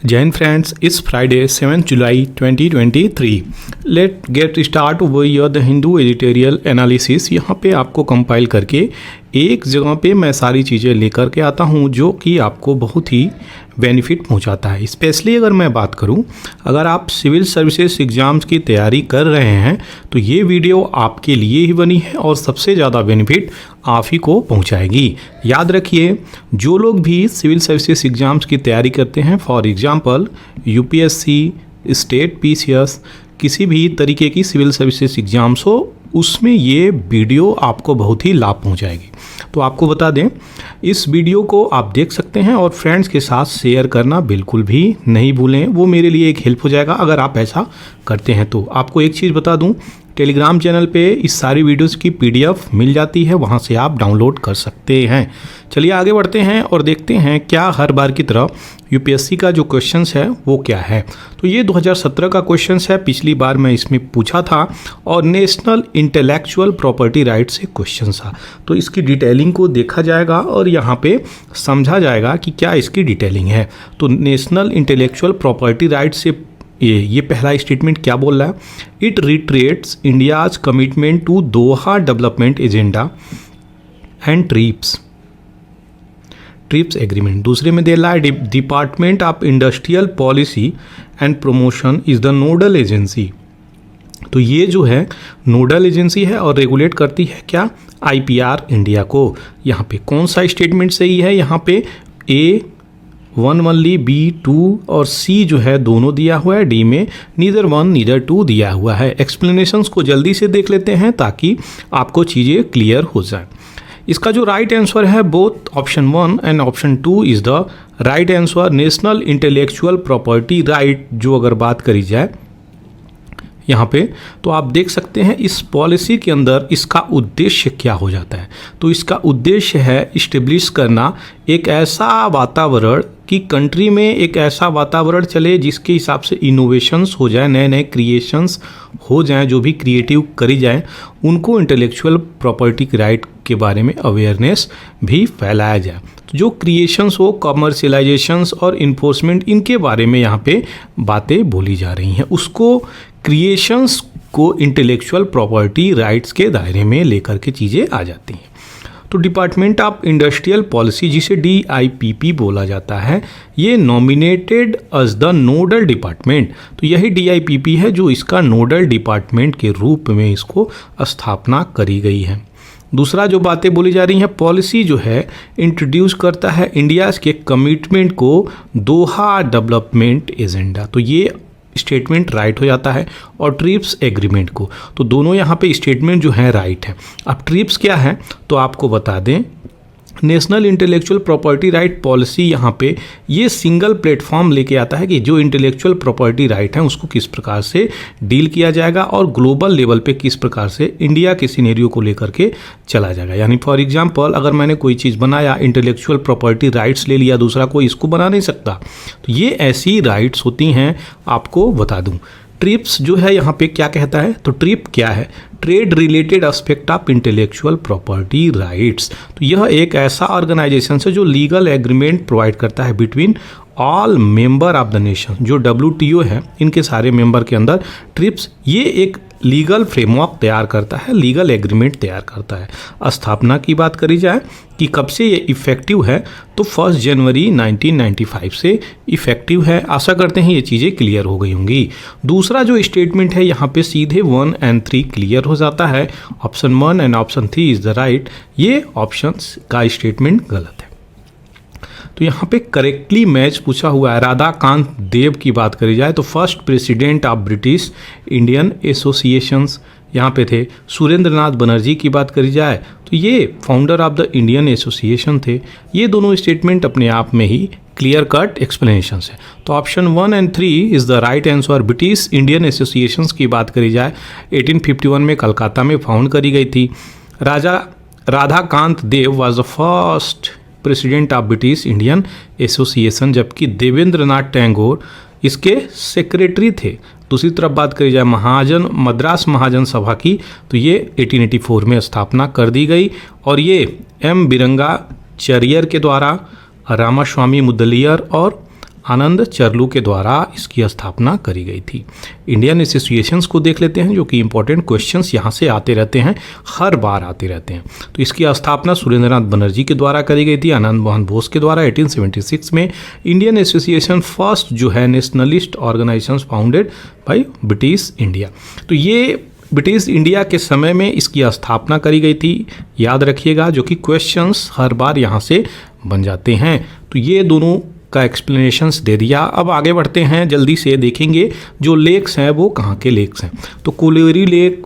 Jai Hind friends, it's Friday 7th July 2023. Let's get start over here the Hindu editorial analysis. यहाँ पे आपको compile करके एक जगह पे मैं सारी चीज़ें लेकर के आता हूँ जो कि आपको बहुत ही बेनिफिट पहुँचाता है। स्पेशली अगर मैं बात करूँ, अगर आप सिविल सर्विसेज एग्ज़ाम्स की तैयारी कर रहे हैं तो ये वीडियो आपके लिए ही बनी है और सबसे ज़्यादा बेनिफिट आप ही को पहुँचाएगी। याद रखिए, जो लोग भी सिविल सर्विसेज एग्ज़ाम्स की तैयारी करते हैं, for example UPSC, state PCS, किसी भी तरीके की सिविल सर्विसेज एग्ज़ाम्स हो, उसमें ये वीडियो आपको बहुत ही लाभ पहुंचाएगी। तो आपको बता दें, इस वीडियो को आप देख सकते हैं और फ्रेंड्स के साथ शेयर करना बिल्कुल भी नहीं भूलें, वो मेरे लिए एक हेल्प हो जाएगा अगर आप ऐसा करते हैं। तो आपको एक चीज़ बता दूं, टेलीग्राम चैनल पे इस सारी वीडियोस की पीडीएफ मिल जाती है, वहाँ से आप डाउनलोड कर सकते हैं। चलिए आगे बढ़ते हैं और देखते हैं क्या हर बार की तरह यूपीएससी का जो क्वेश्चंस है वो क्या है। तो ये 2017 का क्वेश्चंस है, पिछली बार मैं इसमें पूछा था और नेशनल इंटेलेक्चुअल प्रॉपर्टी राइट से क्वेश्चन था। तो इसकी डिटेलिंग को देखा जाएगा और यहाँ पे समझा जाएगा कि क्या इसकी डिटेलिंग है। तो नेशनल इंटेलेक्चुअल प्रॉपर्टी राइट से ये पहला स्टेटमेंट क्या बोल रहा है, it reiterates India's commitment to Doha development agenda and TRIPS agreement. दूसरे में दे रहा है, department of industrial policy and promotion is the nodal agency. तो ये जो है नोडल एजेंसी है और रेगुलेट करती है क्या, आईपीआर इंडिया को। यहाँ पे कौन सा स्टेटमेंट सही है, यहाँ पे ए 1 ओनली, बी 2 और सी जो है दोनों दिया हुआ है, डी में नीदर 1 नीदर 2 दिया हुआ है। एक्सप्लेनेशंस को जल्दी से देख लेते हैं ताकि आपको चीज़ें क्लियर हो जाए। इसका जो राइट आंसर है, both option 1 and option 2 is the right answer. National intellectual property right जो अगर बात करी जाए यहाँ पे, तो आप देख सकते हैं इस पॉलिसी के अंदर इसका उद्देश्य क्या हो जाता है। तो इसका उद्देश्य है इस्टेब्लिश करना एक ऐसा वातावरण कि कंट्री में एक ऐसा वातावरण चले जिसके हिसाब से इनोवेशंस हो जाए, नए नए क्रिएशंस हो जाएं, जो भी क्रिएटिव करी जाए उनको इंटेलेक्चुअल प्रॉपर्टी राइट के बारे में अवेयरनेस भी फैलाया जाए। तो जो क्रिएशंस हो, कमर्शियलाइजेशंस और इन्फोर्समेंट, इनके बारे में यहाँ पे बातें बोली जा रही हैं। उसको क्रिएशंस को इंटेलेक्चुअल प्रॉपर्टी राइट्स के दायरे में लेकर के चीज़ें आ जाती हैं। तो डिपार्टमेंट ऑफ इंडस्ट्रियल पॉलिसी, जिसे DIPP बोला जाता है, ये nominated as the nodal department. तो यही DIPP है जो इसका नोडल डिपार्टमेंट के रूप में इसको स्थापना करी गई है। दूसरा जो बातें बोली जा रही हैं, पॉलिसी जो है इंट्रोड्यूस करता है इंडिया के कमिटमेंट को दोहा डेवलपमेंट एजेंडा। तो ये स्टेटमेंट राइट हो जाता है और ट्रिप्स एग्रीमेंट को, तो दोनों यहाँ पे स्टेटमेंट जो है राइट है। अब ट्रिप्स क्या है तो आपको बता दें, national intellectual property right policy यहाँ पे ये सिंगल प्लेटफॉर्म लेके आता है कि जो इंटेलेक्चुअल प्रॉपर्टी राइट है उसको किस प्रकार से डील किया जाएगा और ग्लोबल लेवल पे किस प्रकार से इंडिया के सिनेरियो को लेकर के चला जाएगा। यानी फॉर एग्जांपल, अगर मैंने कोई चीज़ बनाया, इंटेलेक्चुअल प्रॉपर्टी राइट्स ले लिया, दूसरा कोई इसको बना नहीं सकता। तो ये ऐसी राइट्स होती हैं, आपको बता दूँ। ट्रिप्स जो है यहाँ पे क्या कहता है, तो ट्रिप क्या है, trade related aspect of intellectual property rights. तो यह एक ऐसा ऑर्गेनाइजेशन है जो लीगल एग्रीमेंट प्रोवाइड करता है between all member of the nation. जो WTO है, इनके सारे मेंबर के अंदर ट्रिप्स ये एक लीगल फ्रेमवर्क तैयार करता है, लीगल एग्रीमेंट तैयार करता है। स्थापना की बात करी जाए कि कब से ये इफ़ेक्टिव है, तो 1 जनवरी 1995 से इफ़ेक्टिव है। आशा करते हैं ये चीज़ें क्लियर हो गई होंगी। दूसरा जो स्टेटमेंट है यहाँ पे सीधे 1 और 3 क्लियर हो जाता है। Option 1 and option 3 is the right. ये ऑप्शन का स्टेटमेंट गलत है। तो यहाँ पे करेक्टली मैच पूछा हुआ है। राधाकांत देव की बात करी जाए तो first president of British Indian associations यहाँ पे थे। सुरेंद्र नाथ बनर्जी की बात करी जाए तो ये founder of the Indian association थे। ये दोनों स्टेटमेंट अपने आप में ही क्लियर कट एक्सप्लेनेशन है। तो ऑप्शन 1 और 3 is the right answer. British Indian associations की बात करी जाए 1851 में कलकत्ता में फाउंड करी गई थी। Radhakant Dev was the first president of British Indian association, जबकि देवेंद्र नाथ टैगोर इसके सेक्रेटरी थे। दूसरी तरफ बात करी जाए मद्रास महाजन सभा की, तो ये 1884 में स्थापना कर दी गई और ये M बिरंगा चरियर के द्वारा, रामास्वामी मुदलियर और आनंद चरलू के द्वारा इसकी स्थापना करी गई थी। इंडियन एसोसिएशंस को देख लेते हैं, जो कि इंपॉर्टेंट क्वेश्चंस यहाँ से आते रहते हैं, हर बार आते रहते हैं। तो इसकी स्थापना सुरेंद्रनाथ बनर्जी के द्वारा करी गई थी, आनंद मोहन बोस के द्वारा 1876 में। इंडियन एसोसिएशन फर्स्ट जो है nationalist organisation founded by British India. तो ये ब्रिटिश इंडिया के समय में इसकी स्थापना करी गई थी, याद रखिएगा, जो कि क्वेश्चंस हर बार यहाँ से बन जाते हैं। तो ये दोनों का एक्सप्लेनेशंस दे दिया। अब आगे बढ़ते हैं, जल्दी से देखेंगे जो लेक्स हैं वो कहाँ के लेक्स हैं। तो कोलेरी लेक,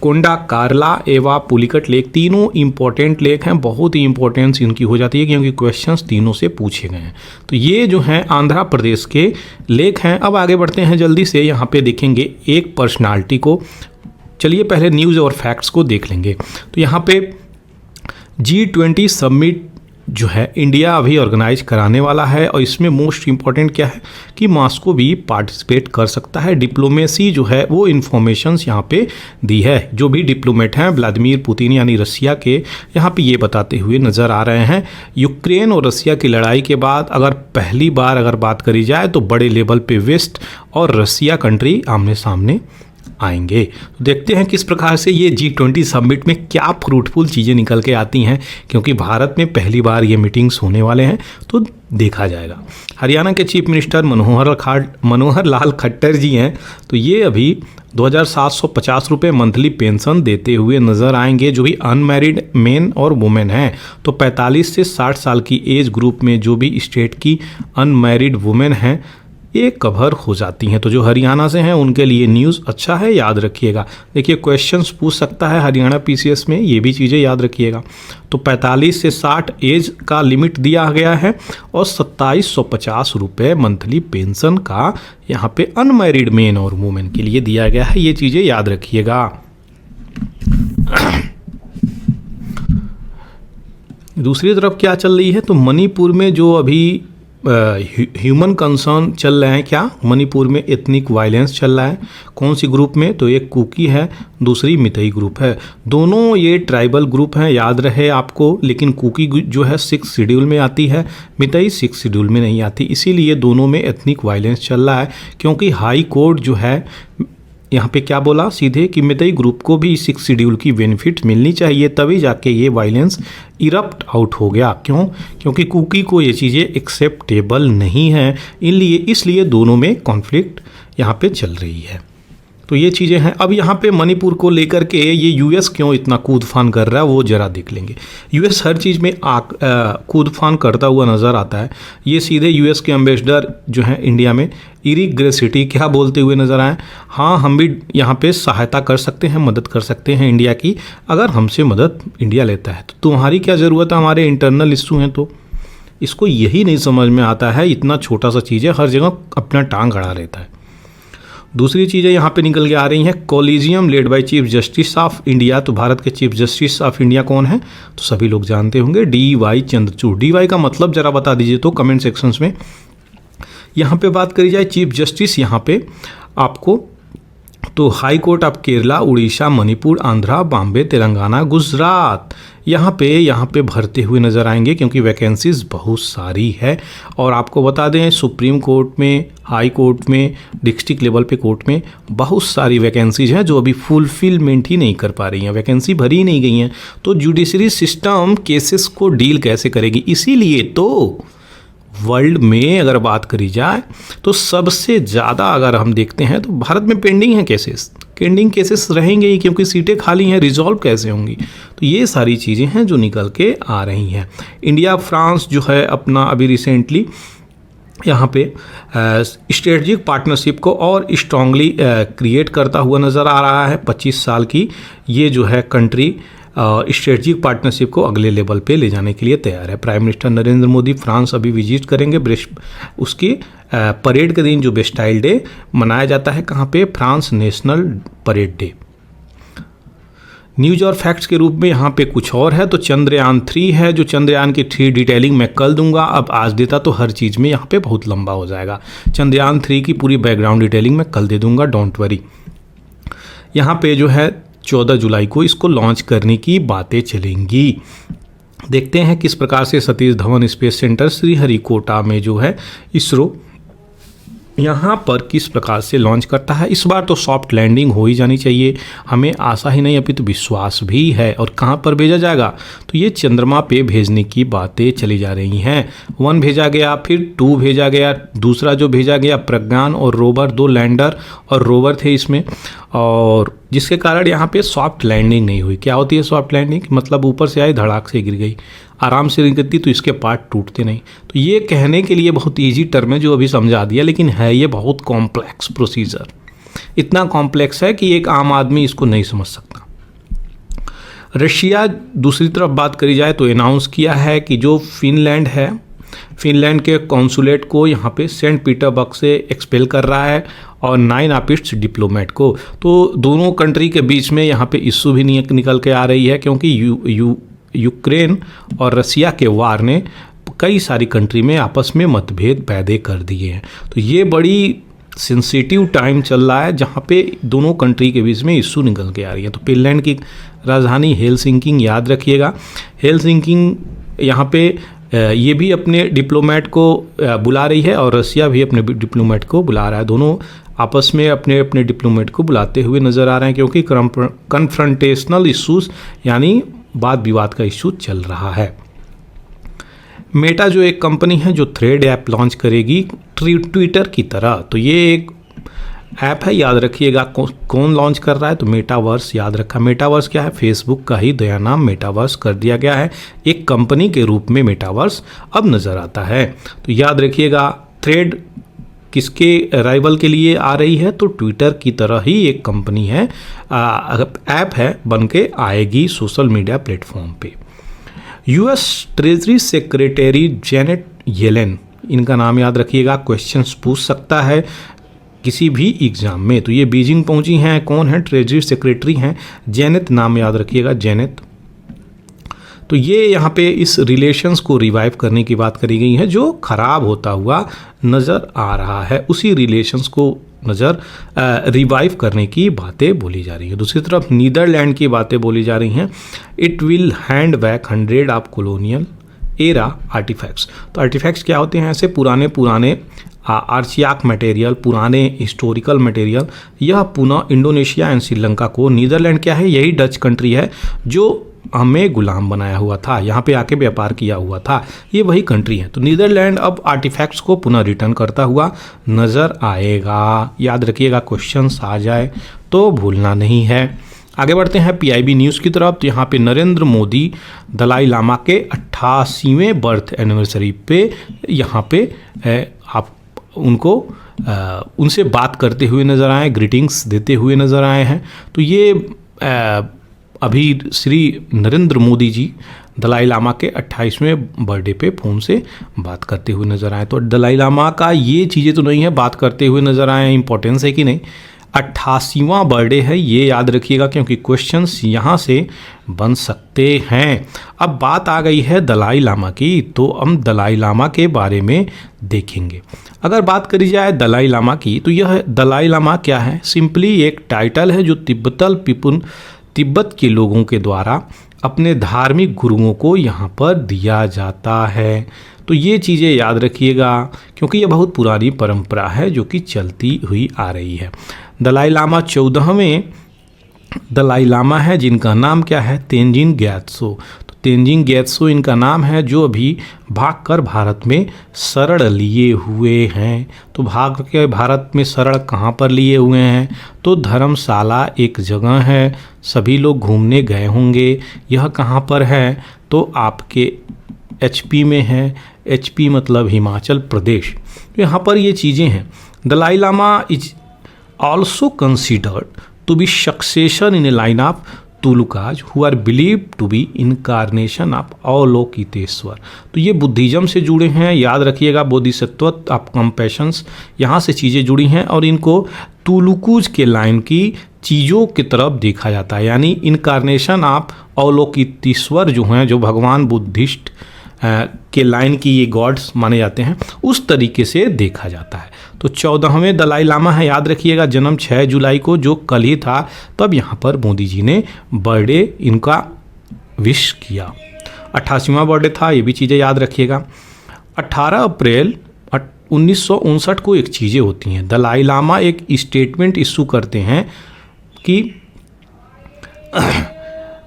कोंडा कार्ला एवं पुलिकट लेक, तीनों इंपॉर्टेंट लेक हैं, बहुत ही इंपॉर्टेंस इनकी हो जाती है क्योंकि क्वेश्चंस तीनों से पूछे गए हैं। तो ये जो हैं आंध्र प्रदेश के लेक हैं। अब आगे बढ़ते हैं जल्दी से, यहाँ पे देखेंगे एक पर्सनालिटी को। चलिए पहले न्यूज़ और फैक्ट्स को देख लेंगे। तो यहाँ पे G20 समिट जो है इंडिया अभी ऑर्गेनाइज कराने वाला है, और इसमें मोस्ट इम्पॉर्टेंट क्या है कि मॉस्को भी पार्टिसिपेट कर सकता है। डिप्लोमेसी जो है वो इन्फॉर्मेशंस यहाँ पे दी है। जो भी डिप्लोमेट हैं व्लादिमीर पुतिन यानी रसिया के, यहाँ पे ये बताते हुए नज़र आ रहे हैं, यूक्रेन और रसिया की लड़ाई के बाद अगर पहली बार अगर बात करी जाए तो बड़े लेवल पे वेस्ट और रसिया कंट्री आमने सामने आएंगे। तो देखते हैं किस प्रकार से ये G20 समिट में क्या फ्रूटफुल चीज़ें निकल के आती हैं, क्योंकि भारत में पहली बार ये मीटिंग्स होने वाले हैं, तो देखा जाएगा। हरियाणा के चीफ मिनिस्टर मनोहर लाल खट्टर जी हैं, तो ये अभी 2750 रुपये मंथली पेंशन देते हुए नज़र आएंगे, जो भी अनमैरिड मेन और वुमेन हैं। तो 45 से 60 साल की एज ग्रुप में जो भी स्टेट की अनमैरिड वुमेन हैं ये कवर हो जाती हैं। तो जो हरियाणा से हैं उनके लिए न्यूज़ अच्छा है, याद रखिएगा। देखिए क्वेश्चंस पूछ सकता है हरियाणा PCS में, ये भी चीज़ें याद रखिएगा। तो 45 से 60 एज का लिमिट दिया गया है, और 2750 रुपये मंथली पेंशन का यहाँ पे अनमैरिड मेन और वुमेन के लिए दिया गया है, ये चीज़ें याद रखिएगा। दूसरी तरफ क्या चल रही है, तो मणिपुर में जो अभी ह्यूमन कंसर्न चल रहे हैं, क्या मणिपुर में एथनिक वायलेंस चल रहा है। कौन सी ग्रुप में, तो एक कुकी है, दूसरी मितई ग्रुप है। दोनों ये ट्राइबल ग्रुप हैं, याद रहे आपको, लेकिन कुकी जो है 6 शेड्यूल में आती है, मितई 6 शेड्यूल में नहीं आती। इसीलिए दोनों में एथनिक वायलेंस चल रहा है, क्योंकि हाई कोर्ट जो है यहाँ पे क्या बोला सीधे कि मितई ग्रुप को भी 6 शेड्यूल की बेनिफिट मिलनी चाहिए, तभी जाके ये वायलेंस इरप्ट आउट हो गया। क्यों? क्योंकि कुकी को ये चीज़ें एक्सेप्टेबल नहीं है, इसलिए दोनों में कॉन्फ्लिक्ट यहाँ पे चल रही है। तो ये चीज़ें हैं। अब यहाँ पे मणिपुर को लेकर के ये यूएस क्यों इतना कूद फान कर रहा है वो ज़रा देख लेंगे। यूएस हर चीज़ में कूद फान करता हुआ नज़र आता है। ये सीधे यूएस के एम्बेसडर जो हैं इंडिया में, इरिक ग्रेसिटी, क्या बोलते हुए नज़र आए, हाँ हम भी यहाँ पे सहायता कर सकते हैं, मदद कर सकते हैं इंडिया की, अगर हमसे मदद इंडिया लेता है तो तुम्हारी क्या ज़रूरत है, हमारे इंटरनल इशू हैं। तो इसको यही नहीं समझ में आता है, इतना छोटा सा चीज़ है, हर जगह अपना टांग अड़ा रहता है। दूसरी चीज़ें यहाँ पे निकल के आ रही हैं, collegium led by chief justice of India. तो भारत के चीफ जस्टिस ऑफ इंडिया कौन है, तो सभी लोग जानते होंगे, DY चंद्रचूड़। DY का मतलब ज़रा बता दीजिए तो कमेंट सेक्शंस में। यहाँ पे बात करी जाए चीफ जस्टिस, यहाँ पे आपको तो high court of Kerala, Orissa, Manipur, Andhra, Bombay, Telangana, Gujarat, यहाँ पे भरते हुए नज़र आएंगे, क्योंकि वैकेंसीज बहुत सारी है। और आपको बता दें सुप्रीम कोर्ट में, हाई कोर्ट में, डिस्ट्रिक्ट लेवल पे कोर्ट में बहुत सारी वैकेंसीज हैं जो अभी फुलफिलमेंट ही नहीं कर पा रही हैं, वैकेंसी भरी ही नहीं गई हैं। तो जुडिशरी सिस्टम केसेस को डील कैसे करेगी, इसीलिए तो वर्ल्ड में अगर बात करी जाए तो सबसे ज़्यादा अगर हम देखते हैं तो भारत में पेंडिंग केसेस रहेंगे ही, क्योंकि सीटें खाली हैं, रिजॉल्व कैसे होंगी। तो ये सारी चीज़ें हैं जो निकल के आ रही हैं। इंडिया फ्रांस जो है अपना अभी रिसेंटली यहाँ पे स्ट्रेटजिक पार्टनरशिप को और स्ट्रांगली क्रिएट करता हुआ नज़र आ रहा है। 25 साल की ये जो है कंट्री स्ट्रेटजिक पार्टनरशिप को अगले लेवल पे ले जाने के लिए तैयार है। Prime minister Narendra Modi France अभी विजिट करेंगे। उसकी परेड के दिन जो बेस्टाइल डे मनाया जाता है, कहाँ पे, France national parade day. News और फैक्ट्स के रूप में यहाँ पे कुछ और है, तो चंद्रयान 3 है, जो चंद्रयान की 3 डिटेलिंग मैं कल दूंगा। अब आज देता तो हर चीज़ में यहाँ पे बहुत लंबा हो जाएगा। चंद्रयान 3 की पूरी बैकग्राउंड डिटेलिंग मैं कल दे दूंगा, डोंट वरी। यहाँ पे जो है 14 जुलाई को इसको लॉन्च करने की बातें चलेंगी। देखते हैं किस प्रकार से सतीश धवन स्पेस सेंटर श्रीहरिकोटा में जो है इसरो यहाँ पर किस प्रकार से लॉन्च करता है। इस बार तो सॉफ्ट लैंडिंग हो ही जानी चाहिए, हमें आशा ही नहीं अपितु विश्वास भी है। और कहाँ पर भेजा जाएगा, तो ये चंद्रमा पे भेजने की बातें चली जा रही हैं। 1 भेजा गया, फिर 2 भेजा गया, दूसरा जो भेजा गया प्रज्ञान और रोवर, 2 लैंडर और रोवर थे इसमें, और जिसके कारण यहाँ पे सॉफ्ट लैंडिंग नहीं हुई। क्या होती है सॉफ्ट लैंडिंग, मतलब ऊपर से आई धड़ाक से गिर गई, आराम से गिरती तो इसके पार्ट टूटते नहीं। तो ये कहने के लिए बहुत इजी टर्म है जो अभी समझा दिया, लेकिन है ये बहुत कॉम्प्लेक्स प्रोसीजर। इतना कॉम्प्लेक्स है कि एक आम आदमी इसको नहीं समझ सकता। रशिया दूसरी तरफ बात करी जाए तो अनाउंस किया है कि जो फिनलैंड है, फिनलैंड के कॉन्सुलेट को यहाँ पे सेंट पीटर्सबर्ग से एक्सपेल कर रहा है और 9 ऑफ इट्स डिप्लोमेट को। तो दोनों कंट्री के बीच में यहाँ पे इश्यू भी निकल के आ रही है, क्योंकि यूक्रेन और रसिया के वार ने कई सारी कंट्री में आपस में मतभेद पैदा कर दिए हैं। तो ये बड़ी सेंसिटिव टाइम चल रहा है जहाँ पे दोनों कंट्री के बीच में इश्यू निकल के आ रही है। तो फिनलैंड की राजधानी हेलसिंकी याद रखिएगा। हेलसिंकी यहाँ पे ये भी अपने डिप्लोमेट को बुला रही है और रसिया भी अपने डिप्लोमेट को बुला रहा है। दोनों आपस में अपने अपने डिप्लोमेट को बुलाते हुए नज़र आ रहे हैं, क्योंकि कन्फ्रंटेशनल इश्यूज यानी वाद विवाद का इश्यू चल रहा है। मेटा जो एक कंपनी है जो थ्रेड ऐप लॉन्च करेगी ट्विटर की तरह, तो ये एक ऐप है, याद रखिएगा। कौन लॉन्च कर रहा है, तो मेटावर्स याद रखा। मेटावर्स क्या है, फेसबुक का ही नया नाम मेटावर्स कर दिया गया है। एक कंपनी के रूप में मेटावर्स अब नज़र आता है। तो याद रखिएगा थ्रेड किसके राइवल के लिए आ रही है, तो ट्विटर की तरह ही एक कंपनी है, ऐप है, बन के आएगी सोशल मीडिया प्लेटफॉर्म पे। US treasury secretary Janet Yellen, इनका नाम याद रखिएगा, क्वेश्चंस पूछ सकता है किसी भी एग्जाम में। तो ये बीजिंग पहुंची हैं, कौन है, ट्रेजरी सेक्रेटरी हैं, जेनेट नाम याद रखिएगा, जेनेट। तो ये यहाँ पे इस रिलेशंस को रिवाइव करने की बात करी गई है जो खराब होता हुआ नज़र आ रहा है, उसी रिलेशंस को रिवाइव करने की बातें बोली जा रही है। दूसरी तरफ नीदरलैंड की बातें बोली जा रही हैं। It will hand back 100 of colonial era artefacts. तो आर्टिफैक्ट्स क्या होते हैं, ऐसे पुराने आर्चियाक मटेरियल, पुराने हिस्टोरिकल मटेरियल, यह पुनः इंडोनेशिया एंड श्रीलंका को, नीदरलैंड क्या है, यही डच कंट्री है जो हमें गुलाम बनाया हुआ था, यहाँ पे आके व्यापार किया हुआ था, ये वही कंट्री है। तो नीदरलैंड अब आर्टिफैक्ट्स को पुनः रिटर्न करता हुआ नज़र आएगा। याद रखिएगा, क्वेश्चंस आ जाए तो भूलना नहीं है। आगे बढ़ते हैं पीआईबी न्यूज़ की तरफ। तो यहाँ पे नरेंद्र मोदी दलाई लामा के 88वें बर्थ एनिवर्सरी पे यहाँ पे आप उनको उनसे बात करते हुए नज़र आए, ग्रीटिंग्स देते हुए नज़र आए हैं। तो ये अभी श्री नरेंद्र मोदी जी दलाई लामा के 28वें बर्थडे पे फ़ोन से बात करते हुए नज़र आए। तो दलाई लामा का ये चीज़ें तो नहीं है, बात करते हुए नज़र आए, इंपॉर्टेंस है कि नहीं, 88वां बर्थडे है, ये याद रखिएगा, क्योंकि क्वेश्चंस यहाँ से बन सकते हैं। अब बात आ गई है दलाई लामा की, तो हम दलाई लामा के बारे में देखेंगे। अगर बात करी जाए दलाई लामा की, तो यह दलाई लामा क्या है, सिंपली एक टाइटल है जो तिब्बत के लोगों के द्वारा अपने धार्मिक गुरुओं को यहाँ पर दिया जाता है। तो ये चीज़ें याद रखिएगा, क्योंकि ये बहुत पुरानी परंपरा है जो कि चलती हुई आ रही है। दलाई लामा 14वें दलाई लामा है, जिनका नाम क्या है, तेंजिन ग्यात्सो। तो तेंजिन ग्यात्सो इनका नाम है, जो अभी भागकर भारत में शरण लिए हुए हैं। तो भाग के भारत में शरण कहाँ पर लिए हुए हैं, तो धर्मशाला एक जगह है, सभी लोग घूमने गए होंगे। यह कहाँ पर है, तो आपके एचपी में है, एचपी मतलब हिमाचल प्रदेश। तो यहाँ पर ये चीज़ें हैं। Dalai Lama is also considered to be succession in a line of tulkus who are believe to be incarnation of Avalokiteshvara. तो ये बुद्धिज़्म से जुड़े हैं, याद रखिएगा, बोधिसत्व ऑफ कंपैशंस, यहाँ से चीज़ें जुड़ी हैं और इनको तुलुकुज के लाइन की चीज़ों की तरफ देखा जाता है, यानी इनकारनेशन ऑफ अवलोकितेश्वर जो हैं, जो भगवान बुद्धिस्ट के लाइन की ये गॉड्स माने जाते हैं, उस तरीके से देखा जाता है। तो 14वें दलाई लामा है, याद रखिएगा, जन्म 6 जुलाई को, जो कल ही था, तब यहाँ पर मोदी जी ने बर्थडे इनका विश किया। 88वां बर्थडे था, ये भी चीज़ें याद रखिएगा। 18 अप्रैल 1959 को एक चीज़ें होती हैं, दलाई लामा एक स्टेटमेंट इशू करते हैं कि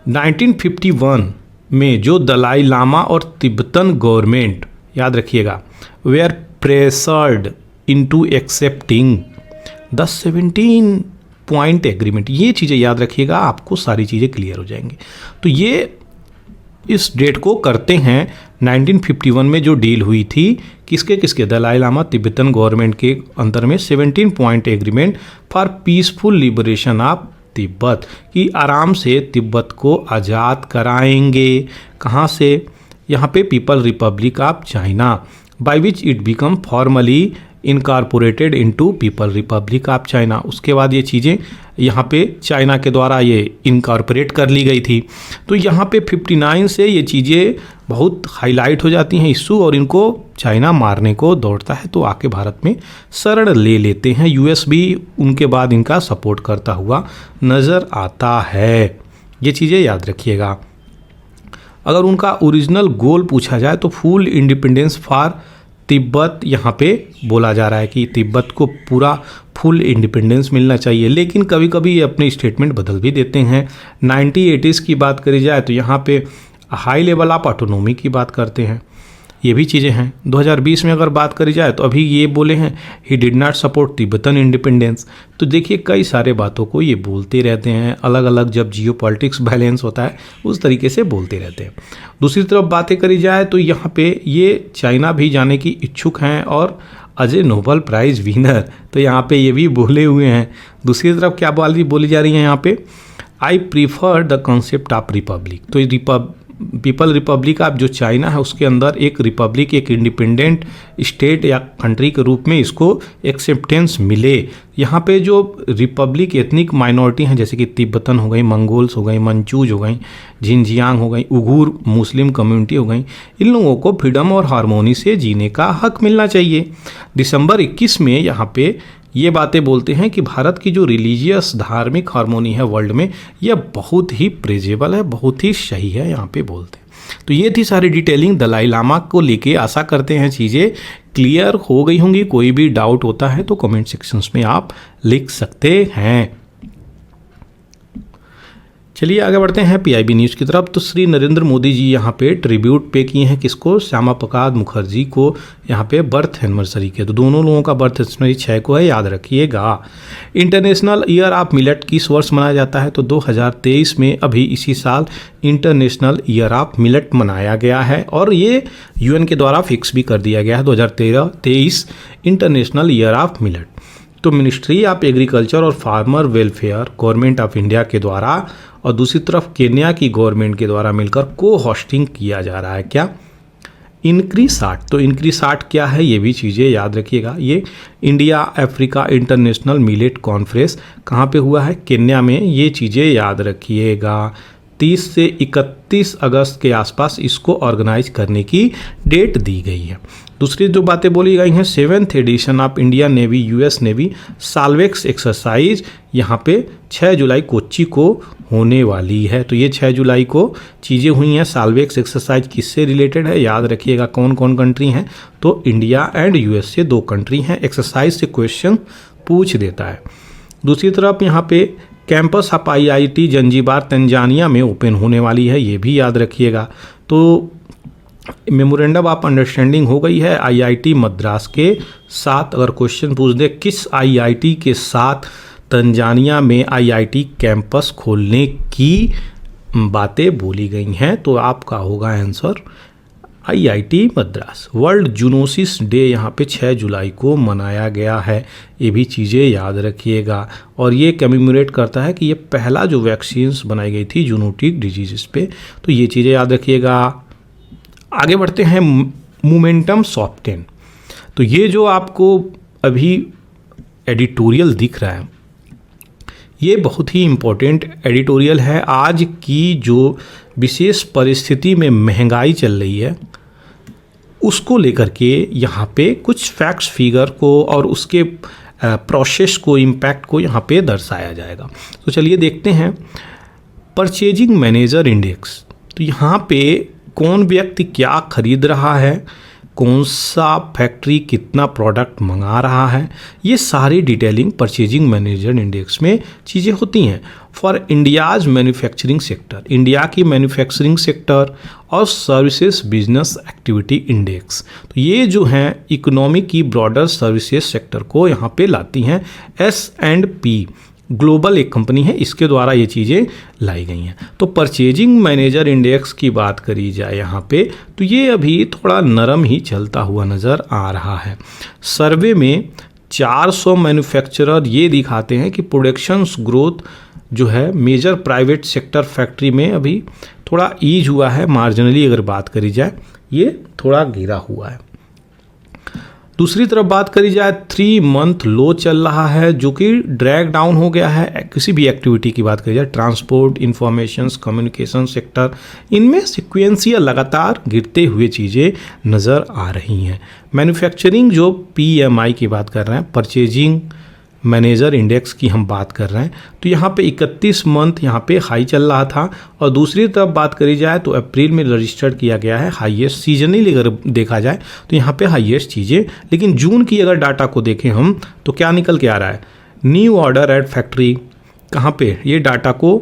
1951 में जो दलाई लामा और तिब्बतन गवर्नमेंट, याद रखिएगा, we are pressured into accepting the 17 point agreement. ये चीज़ें याद रखिएगा, आपको सारी चीज़ें क्लियर हो जाएंगी। तो ये इस डेट को करते हैं 1951 में जो डील हुई थी, किसके किसके, दलाई लामा तिब्बतन गवर्नमेंट के अंदर में 17 point agreement for peaceful liberation of Tibet, कि आराम से तिब्बत को आज़ाद कराएंगे। कहाँ से? यहाँ पे people Republic of China, by which it become formally incorporated into people Republic of China. उसके बाद ये चीज़ें यहाँ पे चाइना के द्वारा ये इनकॉर्पोरेट कर ली गई थी। तो यहाँ पे 59 से ये चीज़ें बहुत हाईलाइट हो जाती हैं इशू, और इनको चाइना मारने को दौड़ता है, तो आके भारत में शरण ले लेते हैं। यूएस भी उनके बाद इनका सपोर्ट करता हुआ नज़र आता है। ये चीज़ें याद रखिएगा। अगर उनका ओरिजिनल गोल पूछा जाए तो फुल इंडिपेंडेंस फॉर तिब्बत यहाँ पे बोला जा रहा है कि तिब्बत को पूरा फुल इंडिपेंडेंस मिलना चाहिए, लेकिन कभी कभी ये अपने स्टेटमेंट बदल भी देते हैं। 1980s की बात करी जाए तो यहाँ पे हाई लेवल ऑफ ऑटोनोमी की बात करते हैं, ये भी चीज़ें हैं। 2020 में अगर बात करी जाए तो अभी ये बोले हैं he did not support Tibetan independence. तो देखिए कई सारे बातों को ये बोलते रहते हैं, अलग अलग जब जियो पॉलिटिक्स बैलेंस होता है उस तरीके से बोलते रहते हैं। दूसरी तरफ बातें करी जाए तो यहाँ पे ये चाइना भी जाने की इच्छुक हैं और अजय नोबल प्राइज़ विनर, तो यहाँ पे ये भी बोले हुए हैं। दूसरी तरफ क्या बोली जा रही है यहाँ पे, I prefer the concept of Republic. तो पीपल रिपब्लिक ऑफ जो चाइना है उसके अंदर एक रिपब्लिक, एक इंडिपेंडेंट स्टेट या कंट्री के रूप में इसको एक्सेप्टेंस मिले। यहाँ पे जो रिपब्लिक एथनिक माइनॉरिटी हैं जैसे कि तिब्बतन हो गई, मंगोल्स हो गई, मंचूज हो गई, झिंजियांग हो गई, उगूर मुस्लिम कम्युनिटी हो गई, इन लोगों को फ्रीडम और हारमोनी से जीने का हक मिलना चाहिए। दिसंबर 21 में यहाँ पे ये बातें बोलते हैं कि भारत की जो रिलीजियस धार्मिक हार्मोनी है वर्ल्ड में, यह बहुत ही प्रेजेबल है, बहुत ही सही है, यहाँ पे बोलते हैं। तो ये थी सारी डिटेलिंग दलाई लामा को लेके। आशा करते हैं चीज़ें क्लियर हो गई होंगी। कोई भी डाउट होता है तो कमेंट सेक्शंस में आप लिख सकते हैं। चलिए आगे बढ़ते हैं पीआईबी न्यूज़ की तरफ। तो श्री नरेंद्र मोदी जी यहाँ पे ट्रिब्यूट पे किए हैं किसको, श्यामा प्रसाद मुखर्जी को, यहाँ पे बर्थ एनिवर्सरी के। तो दोनों लोगों का बर्थ एनिवर्सरी 6 को है, याद रखिएगा। इंटरनेशनल ईयर ऑफ मिलेट किस वर्ष मनाया जाता है, तो 2023 में अभी इसी साल इंटरनेशनल ईयर ऑफ मिलेट मनाया गया है, और ये यूएन के द्वारा फिक्स भी कर दिया गया है 2023 इंटरनेशनल ईयर ऑफ मिलेट। तो मिनिस्ट्री ऑफ एग्रीकल्चर और farmer welfare government of India के द्वारा और दूसरी तरफ केन्या की गवर्नमेंट के द्वारा मिलकर को होस्टिंग किया जा रहा है। क्या, इनक्रीसाट। तो इनक्रीसाट क्या है ये भी चीज़ें याद रखिएगा। ये India Africa international millet conference कहाँ पे हुआ है, केन्या में। ये चीज़ें याद रखिएगा। 30 से 31 अगस्त के आसपास इसको ऑर्गेनाइज करने की डेट दी गई है। दूसरी जो बातें बोली गई हैं, 7th edition of Indian navy US navy SALVEX exercise यहाँ पे 6 जुलाई कोच्चि को होने वाली है। तो ये 6 जुलाई को चीज़ें हुई हैं। साल्वेक्स एक्सरसाइज किससे रिलेटेड है, याद रखिएगा। कौन कौन कंट्री हैं, तो इंडिया एंड यूएस से 2 कंट्री हैं। एक्सरसाइज से क्वेश्चन पूछ देता है। दूसरी तरफ यहाँ पे campus of IIT Zanzibar Tanzania में ओपन होने वाली है, ये भी याद रखिएगा। तो मेमोरेंडम ऑफ अंडरस्टैंडिंग हो गई है आईआईटी मद्रास के साथ। अगर क्वेश्चन पूछ दे किस आईआईटी के साथ तंजानिया में आईआईटी कैंपस खोलने की बातें बोली गई हैं, तो आपका होगा answer IIT Madras. World zoonosis day यहाँ पे 6 जुलाई को मनाया गया है, ये भी चीज़ें याद रखिएगा। और ये कमेमोरेट करता है कि ये पहला जो वैक्सीन्स बनाई गई थी जूनोटिक डिजीज़ पे, तो ये चीज़ें याद रखिएगा। आगे बढ़ते हैं मोमेंटम सॉफ्टेन। तो ये जो आपको अभी एडिटोरियल दिख रहा है, ये बहुत ही इम्पोर्टेंट एडिटोरियल है। आज की जो विशेष परिस्थिति में महंगाई चल रही है उसको लेकर के यहाँ पे कुछ फैक्ट्स फिगर को और उसके प्रोसेस को, इम्पैक्ट को यहाँ पे दर्शाया जाएगा। तो चलिए देखते हैं परचेजिंग मैनेजर इंडेक्स। तो यहाँ पे कौन व्यक्ति क्या खरीद रहा है, कौन सा फैक्ट्री कितना प्रोडक्ट मंगा रहा है, ये सारी डिटेलिंग परचेजिंग मैनेजर इंडेक्स में चीज़ें होती हैं। For India's manufacturing sector, India की मैन्युफैक्चरिंग सेक्टर और सर्विसेज बिजनेस एक्टिविटी इंडेक्स, तो ये जो हैं इकोनॉमी की ब्रॉडर सर्विसेज सेक्टर को यहाँ पे लाती हैं। S&P ग्लोबल एक कंपनी है, इसके द्वारा ये चीज़ें लाई गई हैं। तो परचेजिंग मैनेजर इंडेक्स की बात करी जाए यहाँ पे, तो ये अभी थोड़ा नरम ही चलता हुआ नज़र आ रहा है। सर्वे में 400 मैन्युफैक्चरर ये दिखाते हैं कि प्रोडक्शंस ग्रोथ जो है मेजर प्राइवेट सेक्टर फैक्ट्री में अभी थोड़ा ईज हुआ है, मार्जिनली अगर बात करी जाए ये थोड़ा गिरा हुआ है। दूसरी तरफ बात करी जाए 3 मंथ लो चल रहा है, जो कि ड्रैग डाउन हो गया है। किसी भी एक्टिविटी की बात करी जाए, ट्रांसपोर्ट, इंफॉर्मेशन, कम्युनिकेशन सेक्टर, इनमें सिक्वेंशियल लगातार गिरते हुए चीज़ें नज़र आ रही हैं। मैन्युफैक्चरिंग जो PMI की बात कर रहे हैं, परचेजिंग मैनेजर इंडेक्स की हम बात कर रहे हैं, तो यहाँ पे 31 मंथ यहाँ पे हाई चल रहा था। और दूसरी तरफ बात करी जाए तो अप्रैल में रजिस्टर्ड किया गया है हाईएस्ट, सीजनली अगर देखा जाए तो यहाँ पे हाईएस्ट चीज़ें। लेकिन जून की अगर डाटा को देखें हम, तो क्या निकल के आ रहा है, न्यू ऑर्डर एट फैक्ट्री, कहाँ पे ये डाटा को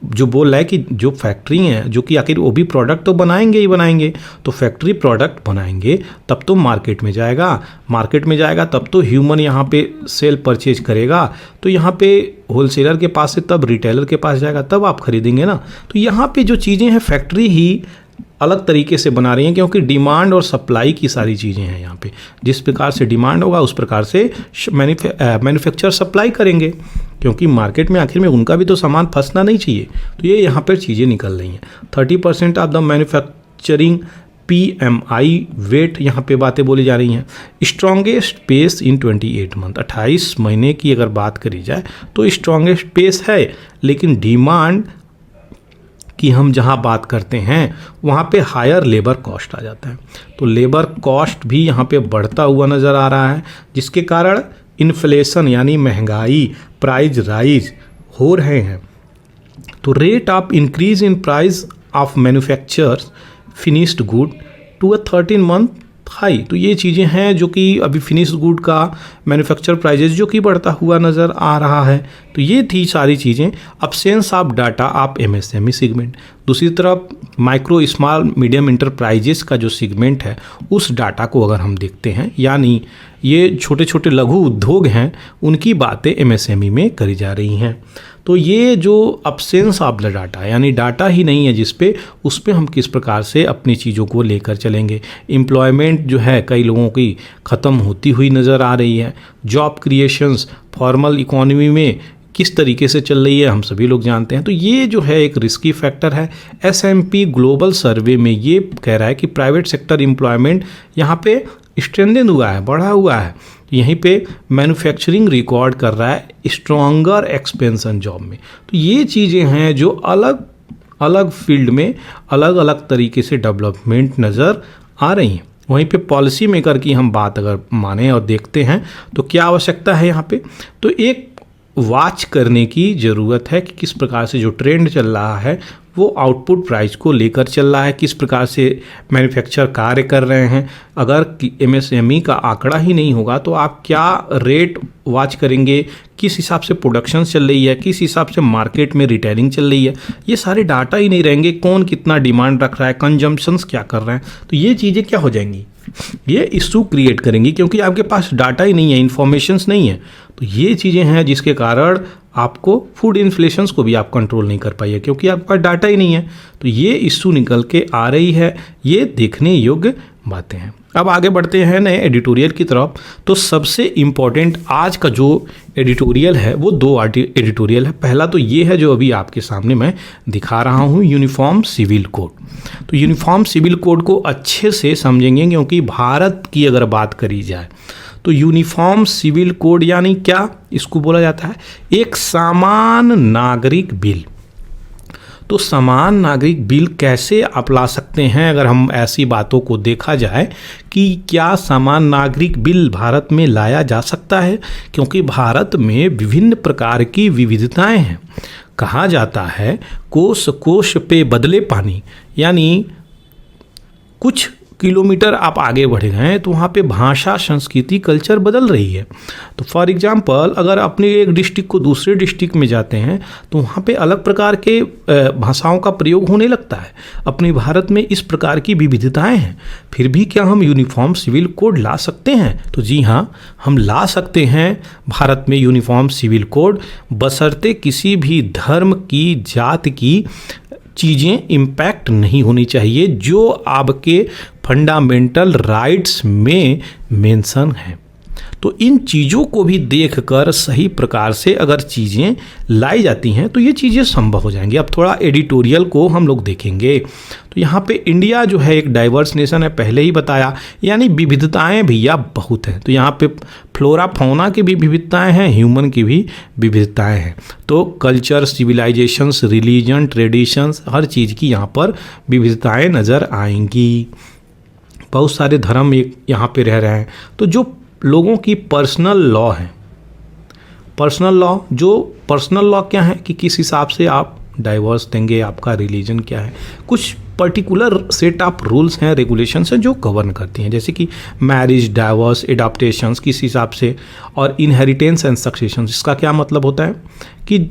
जो बोल रहा है कि जो फैक्ट्री हैं, जो कि आखिर वो भी प्रोडक्ट तो बनाएंगे ही बनाएंगे, तो फैक्ट्री प्रोडक्ट बनाएंगे तब तो मार्केट में जाएगा, मार्केट में जाएगा तब तो ह्यूमन यहाँ पे सेल परचेज करेगा, तो यहाँ पे होलसेलर के पास से तब रिटेलर के पास जाएगा, तब आप खरीदेंगे ना। तो यहाँ पे जो चीज़ें हैं फैक्ट्री ही अलग तरीके से बना रही हैं, क्योंकि डिमांड और सप्लाई की सारी चीज़ें हैं यहाँ पे। जिस प्रकार से डिमांड होगा उस प्रकार से मैन्युफैक्चर सप्लाई करेंगे, क्योंकि मार्केट में आखिर में उनका भी तो सामान फंसना नहीं चाहिए। तो ये यहाँ पर चीज़ें निकल रही हैं। 30% of the manufacturing PMI weight यहाँ पे बातें बोली जा रही हैं। स्ट्रॉन्गेस्ट पेस इन 28 मंथ, 28 महीने की अगर बात करी जाए तो स्ट्रॉन्गेस्ट पेस है, लेकिन डिमांड कि हम जहाँ बात करते हैं वहाँ पे हायर लेबर कॉस्ट आ जाता है। तो लेबर कॉस्ट भी यहाँ पे बढ़ता हुआ नज़र आ रहा है, जिसके कारण इन्फ्लेशन यानी महंगाई, प्राइस राइज हो रहे हैं। तो rate of increase in price of manufactures finished good to a 13 month high, तो ये चीज़ें हैं जो कि अभी फिनिश्ड गुड का मैन्युफैक्चर प्राइजेस जो कि बढ़ता हुआ नज़र आ रहा है। तो ये थी सारी चीज़ें। Absence of data of MSME segment, दूसरी तरफ माइक्रो स्मॉल मीडियम इंटरप्राइजेस का जो सेगमेंट है उस डाटा को अगर हम देखते हैं, यानी ये छोटे छोटे लघु उद्योग हैं, उनकी बातें MSME में करी जा रही हैं। तो ये जो अब्सेंस ऑफ द डाटा यानी डाटा ही नहीं है जिस पे, उस पे हम किस प्रकार से अपनी चीज़ों को लेकर चलेंगे। एम्प्लॉयमेंट जो है कई लोगों की ख़त्म होती हुई नज़र आ रही है। जॉब क्रिएशंस फॉर्मल इकोनॉमी में किस तरीके से चल रही है हम सभी लोग जानते हैं। तो ये जो है एक रिस्की फैक्टर है। S&P ग्लोबल सर्वे में ये कह रहा है कि प्राइवेट सेक्टर एम्प्लॉयमेंट यहाँ पे स्ट्रेंथन हुआ है, बढ़ा हुआ है। यहीं पे मैन्युफैक्चरिंग रिकॉर्ड कर रहा है स्ट्रॉन्गर एक्सपेंशन जॉब में। तो ये चीज़ें हैं जो अलग अलग फील्ड में अलग अलग तरीके से डेवलपमेंट नज़र आ रही हैं। वहीं पे पॉलिसी मेकर की हम बात अगर माने और देखते हैं तो क्या आवश्यकता है यहाँ पे, तो एक वॉच करने की ज़रूरत है कि किस प्रकार से जो ट्रेंड चल रहा है वो आउटपुट प्राइस को लेकर चल रहा है, किस प्रकार से मैन्युफैक्चर कार्य कर रहे हैं। अगर MSME का आंकड़ा ही नहीं होगा तो आप क्या रेट वॉच करेंगे, किस हिसाब से प्रोडक्शन चल रही है, किस हिसाब से मार्केट में रिटेलिंग चल रही है, ये सारे डाटा ही नहीं रहेंगे। कौन कितना डिमांड रख रहा है, कंजम्पशंस क्या कर रहे हैं, तो ये चीज़ें क्या हो जाएंगी, ये इशू क्रिएट करेंगी, क्योंकि आपके पास डाटा ही नहीं है, इन्फॉर्मेशंस नहीं है। तो ये चीज़ें हैं जिसके कारण आपको फूड इन्फ्लेशंस को भी आप कंट्रोल नहीं कर पाइए, क्योंकि आपका डाटा ही नहीं है। तो ये इशू निकल के आ रही है, ये देखने योग्य बातें हैं। अब आगे बढ़ते हैं नए एडिटोरियल की तरफ। तो सबसे इम्पॉर्टेंट आज का जो एडिटोरियल है वो 2 एडिटोरियल है। पहला तो ये है जो अभी आपके सामने मैं दिखा रहा हूँ, यूनिफॉर्म सिविल कोड। तो यूनिफॉर्म सिविल कोड को अच्छे से समझेंगे, क्योंकि भारत की अगर बात करी जाए तो यूनिफॉर्म सिविल कोड यानी क्या, इसको बोला जाता है एक समान नागरिक बिल। तो समान नागरिक बिल कैसे आप ला सकते हैं, अगर हम ऐसी बातों को देखा जाए कि क्या समान नागरिक बिल भारत में लाया जा सकता है, क्योंकि भारत में विभिन्न प्रकार की विविधताएं हैं। कहा जाता है कोस कोस पे बदले पानी, यानी कुछ किलोमीटर आप आगे बढ़ गए हैं तो वहाँ पे भाषा, संस्कृति, कल्चर बदल रही है। तो फॉर एग्जांपल अगर अपने एक डिस्ट्रिक्ट को दूसरे डिस्ट्रिक्ट में जाते हैं तो वहाँ पे अलग प्रकार के भाषाओं का प्रयोग होने लगता है। अपने भारत में इस प्रकार की विविधताएं हैं, फिर भी क्या हम यूनिफॉर्म सिविल कोड ला सकते हैं? तो जी हाँ, हम ला सकते हैं भारत में यूनिफॉर्म सिविल कोड, बशर्ते किसी भी धर्म की, जात की चीज़ें इम्पैक्ट नहीं होनी चाहिए जो आपके फंडामेंटल राइट्स में मेंशन है। तो इन चीज़ों को भी देखकर सही प्रकार से अगर चीज़ें लाई जाती हैं तो ये चीज़ें संभव हो जाएंगी। अब थोड़ा एडिटोरियल को हम लोग देखेंगे तो यहाँ पे इंडिया जो है एक डाइवर्स नेशन है, पहले ही बताया, यानी विविधताएं भैया बहुत हैं। तो यहाँ पे फ्लोरा फौना की भी विविधताएं हैं, ह्यूमन की भी विविधताएं हैं। तो कल्चर, सिविलाइजेशंस, रिलीजन, ट्रेडिशंस, हर चीज़ की यहाँ पर विविधताएं नज़र आएंगी। बहुत सारे धर्म यहाँ पे रह रहे हैं। तो जो लोगों की पर्सनल लॉ है, पर्सनल लॉ क्या है कि किस हिसाब से आप डाइवोर्स देंगे, आपका रिलीजन क्या है, कुछ पर्टिकुलर सेट ऑफ रूल्स हैं, रेगुलेशंस हैं जो गवर्न करती हैं, जैसे कि मैरिज, डाइवोर्स, एडॉप्टेशंस किस हिसाब से, और इनहेरिटेंस एंड सक्सेशन। इसका क्या मतलब होता है कि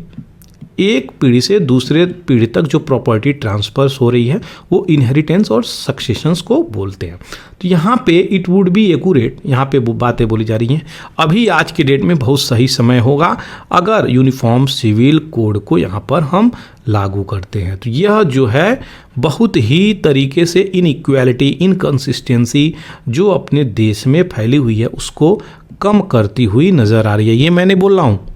एक पीढ़ी से दूसरे पीढ़ी तक जो प्रॉपर्टी ट्रांसफर्स हो रही है वो इनहेरिटेंस और सक्सेशंस को बोलते हैं। तो यहाँ पे इट वुड बी एक्यूरेट, यहाँ पे बातें बोली जा रही हैं। अभी आज के डेट में बहुत सही समय होगा अगर यूनिफॉर्म सिविल कोड को यहाँ पर हम लागू करते हैं। तो यह जो है बहुत ही तरीके से इनइक्वालिटी, इनकंसिस्टेंसी जो अपने देश में फैली हुई है उसको कम करती हुई नज़र आ रही है। ये मैंने बोल रहा हूँ,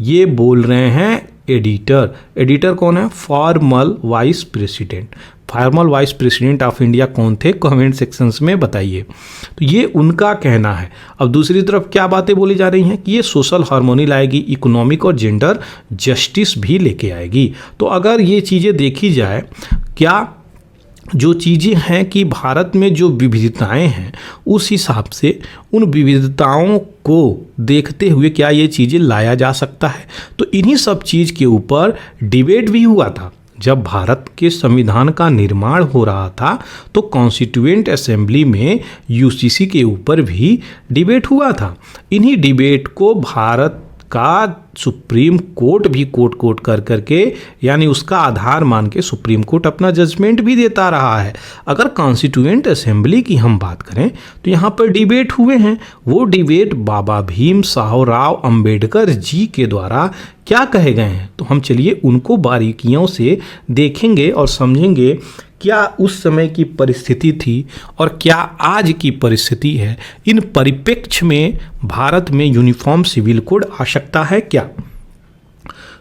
ये बोल रहे हैं एडिटर कौन है? Formal vice president. Formal vice president of India कौन थे? कमेंट सेक्शंस में बताइए। तो ये उनका कहना है। अब दूसरी तरफ क्या बातें बोली जा रही हैं कि ये सोशल हार्मोनी लाएगी, इकोनॉमिक और जेंडर जस्टिस भी लेके आएगी। तो अगर ये चीज़ें देखी जाए, क्या जो चीज़ें हैं कि भारत में जो विविधताएं हैं उस हिसाब से उन विविधताओं को देखते हुए क्या ये चीज़ें लाया जा सकता है? तो इन्हीं सब चीज़ के ऊपर डिबेट भी हुआ था। जब भारत के संविधान का निर्माण हो रहा था तो कॉन्स्टिट्यूएंट असेंबली में यूसीसी के ऊपर भी डिबेट हुआ था। इन्हीं डिबेट को भारत का सुप्रीम कोर्ट भी कोट कर करके, यानी उसका आधार मान के सुप्रीम कोर्ट अपना जजमेंट भी देता रहा है। अगर कॉन्स्टिट्यूएंट असेंबली की हम बात करें तो यहाँ पर डिबेट हुए हैं। वो डिबेट बाबा भीमराव अंबेडकर जी के द्वारा क्या कहे गए हैं, तो हम चलिए उनको बारीकियों से देखेंगे और समझेंगे क्या उस समय की परिस्थिति थी और क्या आज की परिस्थिति है। इन परिप्रेक्ष्य में भारत में यूनिफॉर्म सिविल कोड आवश्यकता है क्या?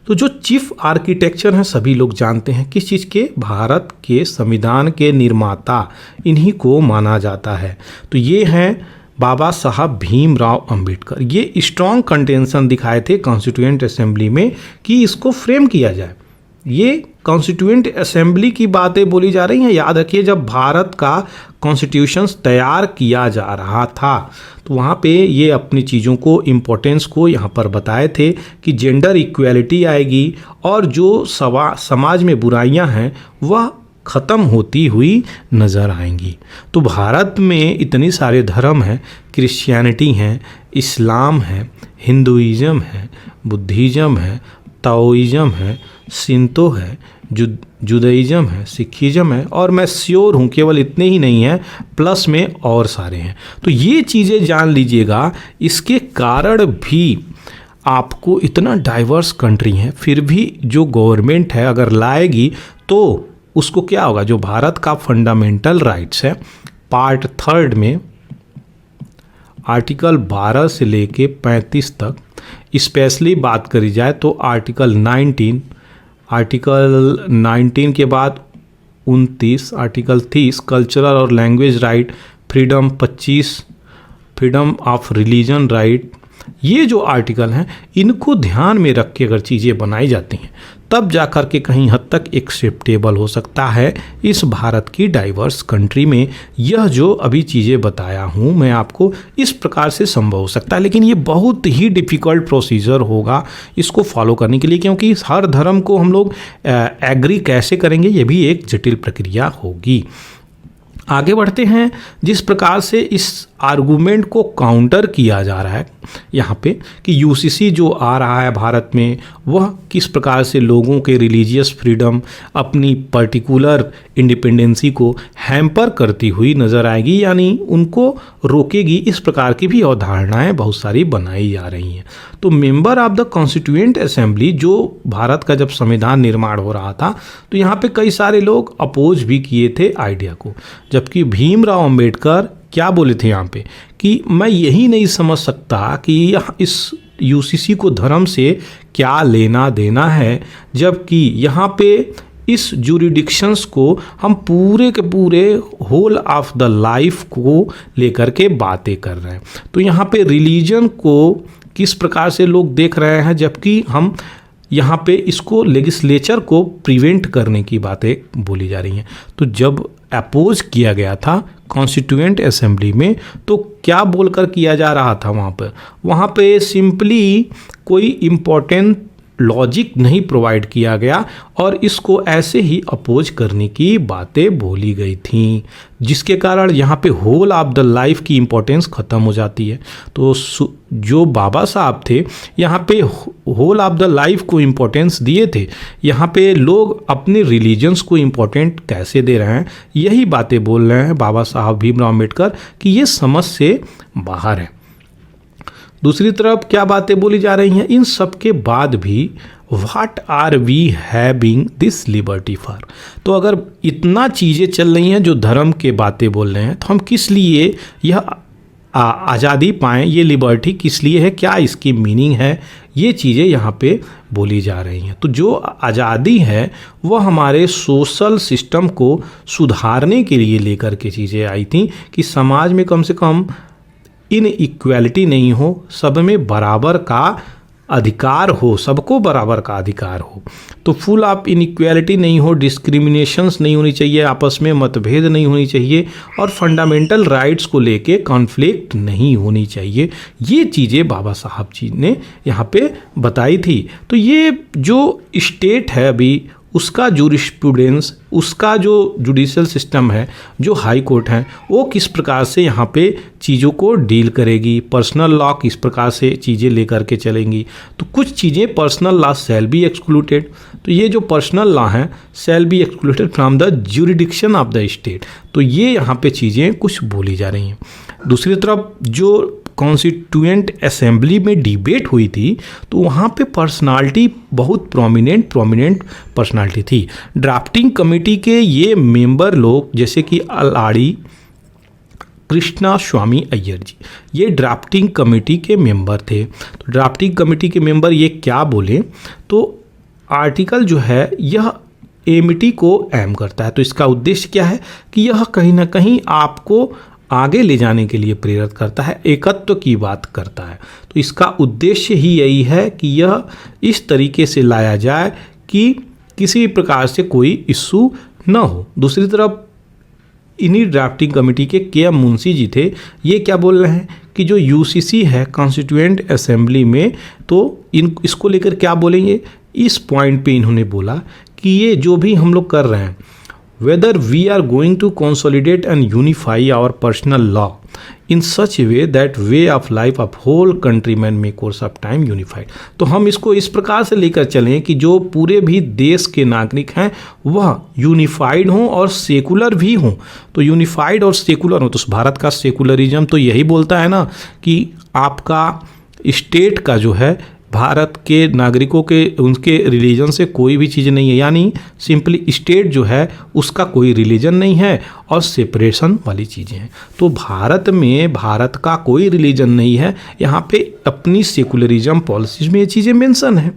तो जो चीफ आर्किटेक्चर हैं सभी लोग जानते हैं किस चीज़ के? भारत के संविधान के निर्माता, इन्हीं को माना जाता है। तो ये हैं बाबा साहब भीमराव अंबेडकर। ये स्ट्रॉन्ग कंटेंशन दिखाए थे कॉन्स्टिट्यूएंट असेंबली में कि इसको फ्रेम किया जाए। ये कॉन्स्टिट्यूएंट असेंबली की बातें बोली जा रही हैं। याद रखिए, जब भारत का कॉन्स्टिट्यूशन तैयार किया जा रहा था तो वहाँ पे ये अपनी चीज़ों को, इम्पोर्टेंस को यहाँ पर बताए थे कि जेंडर इक्वालिटी आएगी और जो समाज में बुराइयाँ हैं वह ख़त्म होती हुई नज़र आएंगी। तो भारत में इतने सारे धर्म हैं, क्रिश्चियनिटी है, इस्लाम है, हिंदुइज़म है, बुद्धिज़्म है, ताओइज़म है, सिंतो है, जुदाइज़म है, सिखिज़म है, और मैं श्योर हूँ केवल इतने ही नहीं हैं, प्लस में और सारे हैं। तो ये चीज़ें जान लीजिएगा। इसके कारण भी आपको इतना डाइवर्स कंट्री है, फिर भी जो गवर्नमेंट है अगर लाएगी तो उसको क्या होगा? जो भारत का फंडामेंटल राइट्स है, पार्ट 3 में आर्टिकल 12 से लेके 35 तक, स्पेशली बात करी जाए तो आर्टिकल 19 के बाद 29, आर्टिकल 30 कल्चरल और language right, freedom 25 freedom of religion right, ये जो आर्टिकल हैं इनको ध्यान में रख के अगर चीज़ें बनाई जाती हैं तब जा कर के कहीं हद तक एक्सेप्टेबल हो सकता है इस भारत की डाइवर्स कंट्री में। यह जो अभी चीज़ें बताया हूँ मैं आपको, इस प्रकार से संभव हो सकता है, लेकिन ये बहुत ही डिफ़िकल्ट प्रोसीजर होगा इसको फॉलो करने के लिए, क्योंकि हर धर्म को हम लोग एग्री कैसे करेंगे ये भी एक जटिल प्रक्रिया होगी। आगे बढ़ते हैं। जिस प्रकार से इस आर्गूमेंट को काउंटर किया जा रहा है यहाँ पे कि यूसीसी जो आ रहा है भारत में, वह किस प्रकार से लोगों के रिलीजियस फ्रीडम, अपनी पर्टिकुलर इंडिपेंडेंसी को हैम्पर करती हुई नज़र आएगी, यानी उनको रोकेगी। इस प्रकार की भी अवधारणाएं बहुत सारी बनाई जा रही हैं। तो member of the constituent assembly, जो भारत का जब संविधान निर्माण हो रहा था तो यहाँ पे कई सारे लोग अपोज भी किए थे आइडिया को, जबकि भीमराव अंबेडकर क्या बोले थे यहाँ पे कि मैं यही नहीं समझ सकता कि इस यूसीसी को धर्म से क्या लेना देना है, जबकि यहाँ पे इस जुरिडिक्शंस को हम पूरे के पूरे होल ऑफ द लाइफ को लेकर के बातें कर रहे हैं। तो यहाँ पे रिलीजन को किस प्रकार से लोग देख रहे हैं, जबकि हम यहाँ पे इसको लेजिस्लेचर को प्रिवेंट करने की बातें बोली जा रही हैं। तो जब अपोज किया गया था कॉन्स्टिट्यूएंट असेंबली में, तो क्या बोलकर किया जा रहा था वहाँ पे सिंपली कोई इम्पोर्टेंट लॉजिक नहीं प्रोवाइड किया गया और इसको ऐसे ही अपोज करने की बातें बोली गई थी, जिसके कारण यहाँ पे होल ऑफ द लाइफ की इम्पोर्टेंस ख़त्म हो जाती है। तो जो बाबा साहब थे यहाँ पे होल ऑफ द लाइफ को इम्पोर्टेंस दिए थे, यहाँ पे लोग अपने रिलीजन्स को इम्पोर्टेंट कैसे दे रहे हैं, यही बातें बोल रहे हैं बाबा साहब भीमराव अम्बेडकर कि ये समझ से बाहर है। दूसरी तरफ क्या बातें बोली जा रही हैं, इन सब के बाद भी what are we having this liberty for. तो अगर इतना चीज़ें चल रही हैं जो धर्म के बातें बोल रहे हैं, तो हम किस लिए यह आज़ादी पाएँ, ये लिबर्टी किस लिए है, क्या इसकी मीनिंग है, ये चीज़ें यहाँ पे बोली जा रही हैं। तो जो आज़ादी है वह हमारे सोशल सिस्टम को सुधारने के लिए लेकर के चीज़ें आई थी कि समाज में कम से कम इन इक्वालिटी नहीं हो, सब में बराबर का अधिकार हो, सबको बराबर का अधिकार हो। तो फुल ऑफ इनइक्वालिटी नहीं हो, डिस्क्रिमिनेशंस नहीं होनी चाहिए, आपस में मतभेद नहीं होनी चाहिए और फंडामेंटल राइट्स को लेके कॉन्फ्लिक्ट नहीं होनी चाहिए। ये चीज़ें बाबा साहब जी ने यहाँ पे बताई थी। तो ये जो स्टेट है अभी, उसका जूरिस्प्रूडेंस, उसका जो जुडिशियल सिस्टम है, जो हाई कोर्ट है, वो किस प्रकार से यहाँ पे चीज़ों को डील करेगी, पर्सनल लॉ किस प्रकार से चीज़ें लेकर के चलेंगी। तो कुछ चीज़ें personal law shall be excluded, तो ये जो पर्सनल लॉ है shall be excluded from the jurisdiction of the state. तो ये यहाँ पे चीज़ें कुछ बोली जा रही हैं। दूसरी तरफ जो कॉन्स्टिट्यूएंट असेंबली में डिबेट हुई थी, तो वहाँ पे पर्सनालिटी बहुत प्रोमिनेंट पर्सनालिटी थी। ड्राफ्टिंग कमेटी के ये मेंबर लोग जैसे कि अलाड़ी कृष्णा स्वामी अय्यर जी, ये ड्राफ्टिंग कमेटी के मेंबर थे। तो ड्राफ्टिंग कमेटी के मेंबर ये क्या बोले, तो आर्टिकल जो है यह एमिटी को एम करता है। तो इसका उद्देश्य क्या है कि यह कहीं ना कहीं आपको आगे ले जाने के लिए प्रेरित करता है, एकत्व की बात करता है। तो इसका उद्देश्य ही यही है कि यह इस तरीके से लाया जाए कि किसी प्रकार से कोई इश्यू न हो। दूसरी तरफ इन्हीं ड्राफ्टिंग कमेटी के एम मुंशी जी थे, ये क्या बोल रहे हैं कि जो यूसीसी है कॉन्स्टिट्यूएंट असेंबली में, तो इसको लेकर क्या बोलेंगे, इस पॉइंट पे इन्होंने बोला कि ये जो भी हम लोग कर रहे हैं, whether we are going to consolidate and unify our personal law in such a way that way of life of whole countrymen may course of time unified। तो हम इसको इस प्रकार से लेकर चलें कि जो पूरे भी देश के नागरिक हैं वह यूनिफाइड हों और सेकुलर भी हों। तो यूनिफाइड और सेकुलर हो, तो भारत का सेकुलरिज्म तो यही बोलता है ना कि आपका स्टेट का जो है, भारत के नागरिकों के उनके रिलीजन से कोई भी चीज़ नहीं है, यानी सिंपली स्टेट जो है उसका कोई रिलीजन नहीं है और सेपरेशन वाली चीज़ें हैं। तो भारत में भारत का कोई रिलीजन नहीं है, यहाँ पे अपनी सेकुलरिज्म पॉलिसीज में ये चीज़ें मेंशन है।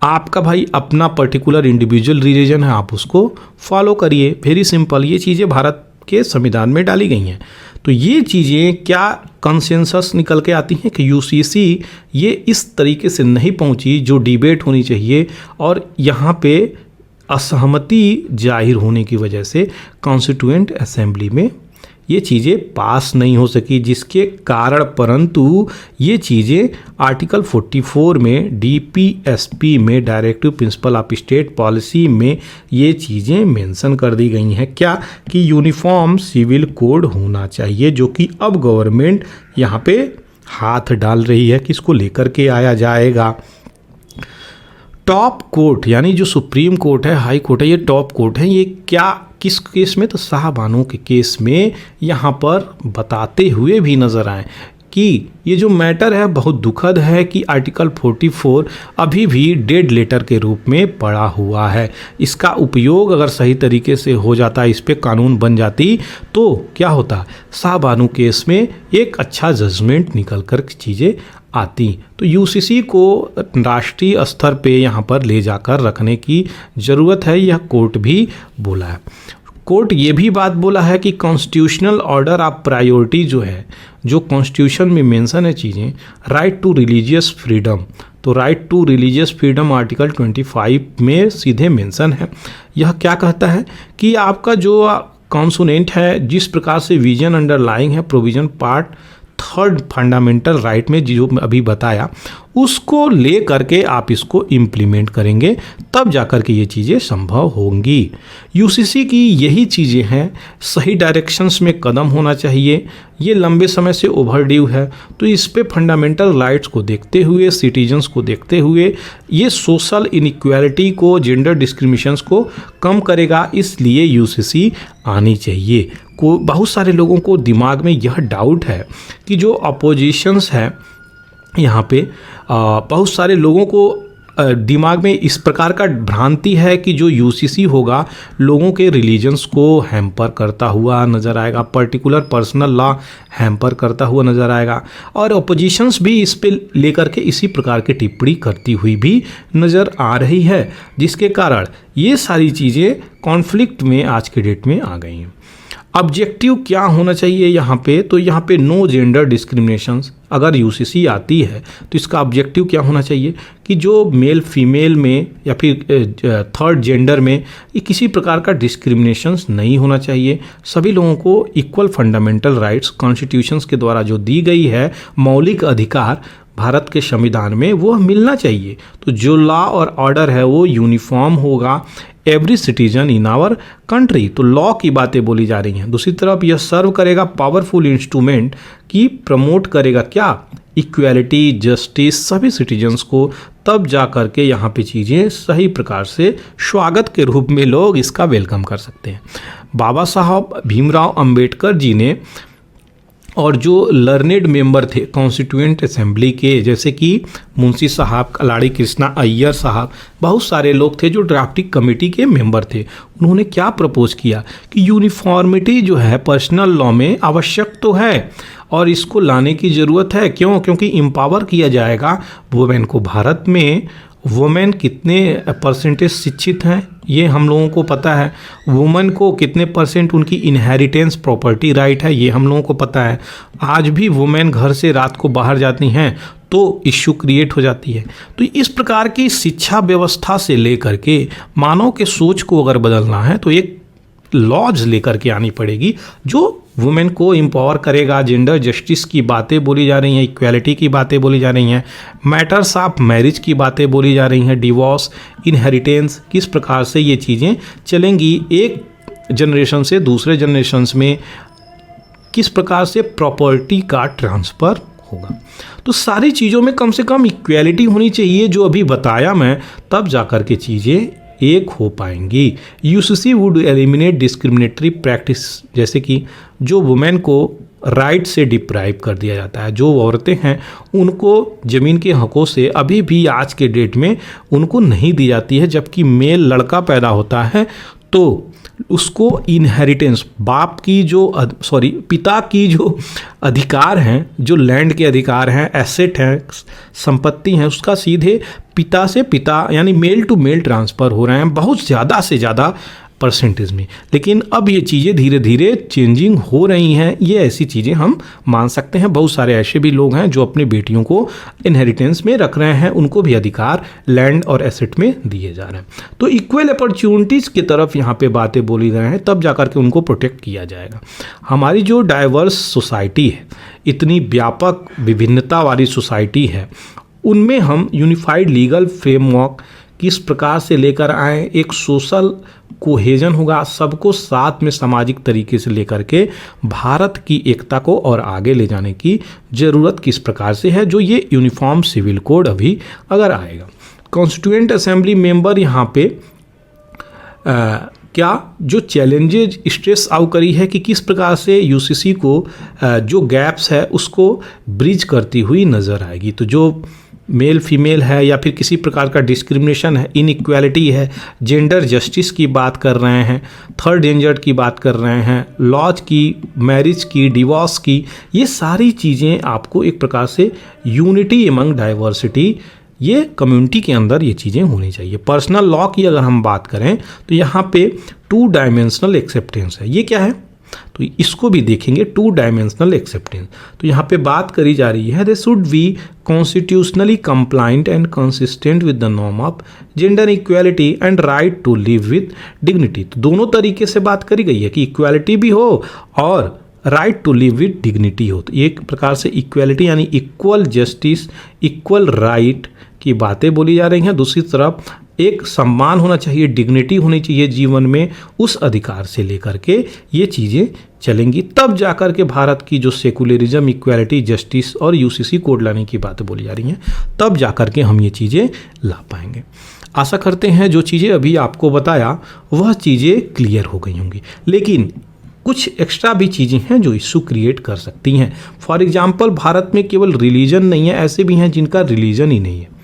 आपका भाई अपना पर्टिकुलर इंडिविजुअल रिलीजन है, आप उसको फॉलो करिए, वेरी सिंपल। ये चीज़ें भारत के संविधान में डाली गई हैं। तो ये चीज़ें क्या कंसेंसस निकल के आती हैं कि यूसीसी ये इस तरीके से नहीं पहुंची जो डिबेट होनी चाहिए, और यहाँ पे असहमति जाहिर होने की वजह से कॉन्स्टिट्यूएंट असेंबली में ये चीज़ें पास नहीं हो सकी, जिसके कारण परंतु ये चीज़ें आर्टिकल 44 में DPSP में directive principle of state policy में ये चीज़ें मेंशन कर दी गई हैं। क्या कि यूनिफॉर्म सिविल कोड होना चाहिए, जो कि अब गवर्नमेंट यहाँ पे हाथ डाल रही है कि इसको लेकर के आया जाएगा। टॉप कोर्ट यानी जो सुप्रीम कोर्ट है, हाई कोर्ट है, ये टॉप कोर्ट है। ये क्या किस केस में? तो शाहबानो के केस में यहाँ पर बताते हुए भी नजर आए कि ये जो मैटर है बहुत दुखद है कि आर्टिकल 44 अभी भी डेड लेटर के रूप में पड़ा हुआ है। इसका उपयोग अगर सही तरीके से हो जाता, इस पे कानून बन जाती, तो क्या होता, शाहबानो केस में एक अच्छा जजमेंट निकल कर चीज़ें आती। तो यूसीसी को राष्ट्रीय स्तर पे यहाँ पर ले जाकर रखने की ज़रूरत है, यह कोर्ट भी बोला है। कोर्ट ये भी बात बोला है कि कॉन्स्टिट्यूशनल ऑर्डर ऑफ प्रायोरिटी जो है, जो कॉन्स्टिट्यूशन में मेंशन है चीज़ें, राइट टू रिलीजियस फ्रीडम, तो right to religious freedom article 25 में सीधे मेंशन है। यह क्या कहता है कि आपका जो कॉन्सोनेंट है, जिस प्रकार से विजन अंडरलाइंग है प्रोविजन पार्ट 3 फंडामेंटल राइट में जो अभी बताया, उसको ले करके आप इसको इम्प्लीमेंट करेंगे, तब जाकर के ये चीज़ें संभव होंगी। यूसीसी की यही चीज़ें हैं, सही डायरेक्शंस में कदम होना चाहिए। ये लंबे समय से ओवरड्यू है, तो इस पे फंडामेंटल राइट्स को देखते हुए, सिटीजन्स को देखते हुए, ये सोशल इनइक्वालिटी को, जेंडर डिस्क्रिमिनेशंस को कम करेगा, इसलिए यूसीसी आनी चाहिए। को बहुत सारे लोगों को दिमाग में यह डाउट है कि जो अपोजिशंस है यहाँ पे, बहुत सारे लोगों को दिमाग में इस प्रकार का भ्रांति है कि जो यूसीसी होगा लोगों के रिलीजन्स को हैम्पर करता हुआ नज़र आएगा, पर्टिकुलर पर्सनल लॉ हैम्पर करता हुआ नज़र आएगा, और अपोजिशंस भी इस पे लेकर के इसी प्रकार की टिप्पणी करती हुई भी नज़र आ रही है, जिसके कारण ये सारी चीज़ें कॉन्फ्लिक्ट में आज के डेट में आ गई हैं। ऑब्जेक्टिव क्या होना चाहिए यहाँ पे? तो यहाँ पे नो जेंडर डिस्क्रिमिनेशंस अगर यूसीसी आती है तो इसका ऑब्जेक्टिव क्या होना चाहिए कि जो मेल फीमेल में या फिर थर्ड जेंडर में ये किसी प्रकार का डिस्क्रिमिनेशंस नहीं होना चाहिए। सभी लोगों को इक्वल फंडामेंटल राइट्स कॉन्स्टिट्यूशंस के द्वारा जो दी गई है मौलिक अधिकार भारत के संविधान में, वो मिलना चाहिए। तो जो लॉ और ऑर्डर है वो यूनिफॉर्म होगा every citizen in our country, तो लॉ की बातें बोली जा रही हैं। दूसरी तरफ यह सर्व करेगा पावरफुल इंस्ट्रूमेंट की प्रमोट करेगा क्या, इक्वालिटी, जस्टिस सभी सिटीजन्स को, तब जा कर के यहाँ पे चीज़ें सही प्रकार से स्वागत के रूप में लोग इसका वेलकम कर सकते हैं। बाबा साहब भीमराव अंबेडकर जी ने और जो लर्नेड मेंबर थे कॉन्स्टिट्यूएंट असेंबली के, जैसे कि मुंशी साहब, कलाड़ी कृष्णा अय्यर साहब, बहुत सारे लोग थे जो ड्राफ्टिंग कमेटी के मेंबर थे। उन्होंने क्या प्रपोज किया कि यूनिफॉर्मिटी जो है पर्सनल लॉ में आवश्यक तो है और इसको लाने की ज़रूरत है। क्यों? क्योंकि एम्पावर किया जाएगा वुमेन को। भारत में वुमेन कितने परसेंटेज शिक्षित हैं ये हम लोगों को पता है, वुमेन को कितने परसेंट उनकी इनहेरिटेंस प्रॉपर्टी राइट है ये हम लोगों को पता है। आज भी वुमेन घर से रात को बाहर जाती हैं तो इश्यू क्रिएट हो जाती है। तो इस प्रकार की शिक्षा व्यवस्था से लेकर के मानव के सोच को अगर बदलना है तो एक लॉज लेकर के आनी पड़ेगी जो वुमेन को एम्पावर करेगा। जेंडर जस्टिस की बातें बोली जा रही हैं, इक्वालिटी की बातें बोली जा रही हैं, मैटर्स ऑफ मैरिज की बातें बोली जा रही हैं, डिवोर्स, इनहेरिटेंस, किस प्रकार से ये चीज़ें चलेंगी एक जनरेशन से दूसरे जनरेशन्स में, किस प्रकार से प्रॉपर्टी का ट्रांसफ़र होगा। तो सारी चीज़ों में कम से कम इक्वालिटी होनी चाहिए, जो अभी बताया मैं, तब जाकर के चीज़ें एक हो पाएंगी। UCC would eliminate discriminatory practice, जैसे कि जो वुमेन को राइट से डिप्राइव कर दिया जाता है, जो औरतें हैं उनको ज़मीन के हकों से अभी भी आज के डेट में उनको नहीं दी जाती है। जबकि मेल लड़का पैदा होता है तो उसको इनहेरिटेंस बाप की जो पिता की जो अधिकार हैं, जो लैंड के अधिकार हैं, एसेट हैं, संपत्ति हैं, उसका सीधे पिता से पिता यानी मेल टू मेल ट्रांसफ़र हो रहे हैं। बहुत ज़्यादा से ज़्यादा परसेंटेज में। लेकिन अब ये चीज़ें धीरे धीरे चेंजिंग हो रही हैं, ये ऐसी चीज़ें हम मान सकते हैं। बहुत सारे ऐसे भी लोग हैं जो अपने बेटियों को इनहेरिटेंस में रख रहे हैं, उनको भी अधिकार लैंड और एसेट में दिए जा रहे हैं। तो इक्वल अपॉर्चुनिटीज़ की तरफ यहाँ पे बातें बोली गई हैं, तब जाकर के उनको प्रोटेक्ट किया जाएगा। हमारी जो डाइवर्स सोसाइटी है, इतनी व्यापक विभिन्नता वाली सोसाइटी है, उनमें हम यूनिफाइड लीगल फ्रेमवर्क किस प्रकार से लेकर आए, एक सोशल कोहेजन होगा, सबको साथ में सामाजिक तरीके से लेकर के भारत की एकता को और आगे ले जाने की ज़रूरत किस प्रकार से है, जो ये यूनिफॉर्म सिविल कोड अभी अगर आएगा। कॉन्स्टिट्यूएंट असेंबली मेंबर यहाँ पे क्या जो चैलेंजेज स्ट्रेस आउट करी है कि किस प्रकार से यूसीसी को जो गैप्स है उसको ब्रिज करती हुई नज़र आएगी। तो जो मेल फीमेल है या फिर किसी प्रकार का डिस्क्रिमिनेशन है, इनइक्वालिटी है, जेंडर जस्टिस की बात कर रहे हैं, थर्ड जेंडर की बात कर रहे हैं, लॉज की, मैरिज की, डिवोर्स की, ये सारी चीज़ें आपको एक प्रकार से यूनिटी एमंग डाइवर्सिटी, ये कम्युनिटी के अंदर ये चीज़ें होनी चाहिए। पर्सनल लॉ की अगर हम बात करें तो यहाँ पे 2 डायमेंशनल एक्सेप्टेंस है। ये क्या है, तो इसको भी देखेंगे, 2 डायमेंशनल एक्सेप्टेंस। तो यहाँ पे बात करी जा रही है, they should be constitutionally compliant and consistent with the norm of gender equality and right to live with dignity. तो दोनों तरीके से बात करी गई है कि इक्वालिटी भी हो और right to live with dignity हो। तो एक प्रकार से इक्वालिटी यानी इक्वल जस्टिस, इक्वल राइट की बातें बोली जा रही हैं। दूसरी तरफ एक सम्मान होना चाहिए, डिग्निटी होनी चाहिए जीवन में, उस अधिकार से लेकर के ये चीज़ें चलेंगी। तब जाकर के भारत की जो सेकुलरिज्म, इक्वालिटी, जस्टिस और यूसीसी कोड लाने की बातें बोली जा रही हैं, तब जाकर के हम ये चीज़ें ला पाएंगे। आशा करते हैं जो चीज़ें अभी आपको बताया वह चीज़ें क्लियर हो गई होंगी, लेकिन कुछ एक्स्ट्रा भी चीज़ें हैं जो इशू क्रिएट कर सकती हैं। फॉर एग्जाम्पल, भारत में केवल रिलीजन नहीं है, ऐसे भी हैं जिनका रिलीजन ही नहीं है।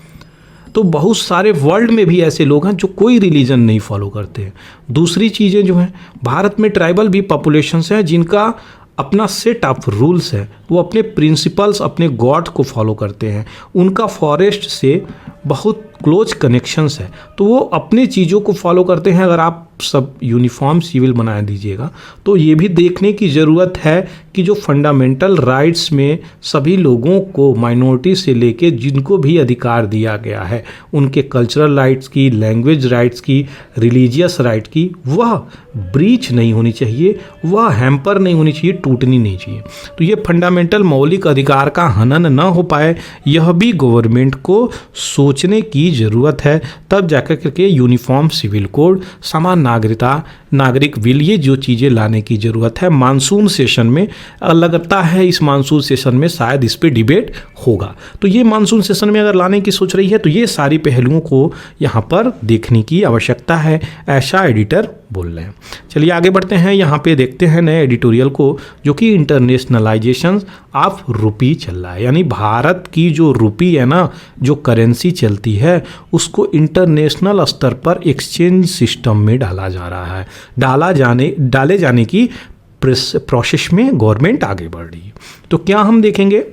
तो बहुत सारे वर्ल्ड में भी ऐसे लोग हैं जो कोई रिलीजन नहीं फॉलो करते हैं। दूसरी चीज़ें जो हैं, भारत में ट्राइबल भी पॉपुलेशंस हैं जिनका अपना सेट ऑफ रूल्स है, वो अपने प्रिंसिपल्स, अपने गॉड को फॉलो करते हैं, उनका फॉरेस्ट से बहुत क्लोज कनेक्शंस है, तो वो अपनी चीज़ों को फॉलो करते हैं। अगर आप सब यूनिफॉर्म सिविल बना दीजिएगा तो ये भी देखने की ज़रूरत है कि जो फंडामेंटल राइट्स में सभी लोगों को, माइनॉरिटी से लेके जिनको भी अधिकार दिया गया है, उनके कल्चरल राइट्स की, लैंग्वेज राइट्स की, रिलीजियस राइट की, वह ब्रीच नहीं होनी चाहिए, वह हैम्पर नहीं होनी चाहिए, टूटनी नहीं चाहिए। तो ये फंडामेंटल मौलिक अधिकार का हनन न हो पाए, यह भी गवर्नमेंट को सोचने की ज़रूरत है। तब जाकर करके यूनिफॉर्म सिविल कोड, समान नागरिकता, नागरिक विल, ये जो चीज़ें लाने की ज़रूरत है। मानसून सेशन में लगता है, इस मानसून सेशन में शायद इस पे डिबेट होगा। तो ये मानसून सेशन में अगर लाने की सोच रही है तो ये सारी पहलुओं को यहाँ पर देखने की आवश्यकता है, ऐसा एडिटर बोल रहे हैं। चलिए आगे बढ़ते हैं, यहाँ पे देखते हैं नए एडिटोरियल को, जो कि इंटरनेशनलाइजेशन ऑफ रुपी चल रहा है। यानी भारत की जो रुपी है ना, जो करेंसी चलती है, उसको इंटरनेशनल स्तर पर एक्सचेंज सिस्टम में डाला जा रहा है। डाले जाने की प्रोसेस में गवर्नमेंट आगे बढ़ रही है। तो क्या हम देखेंगे,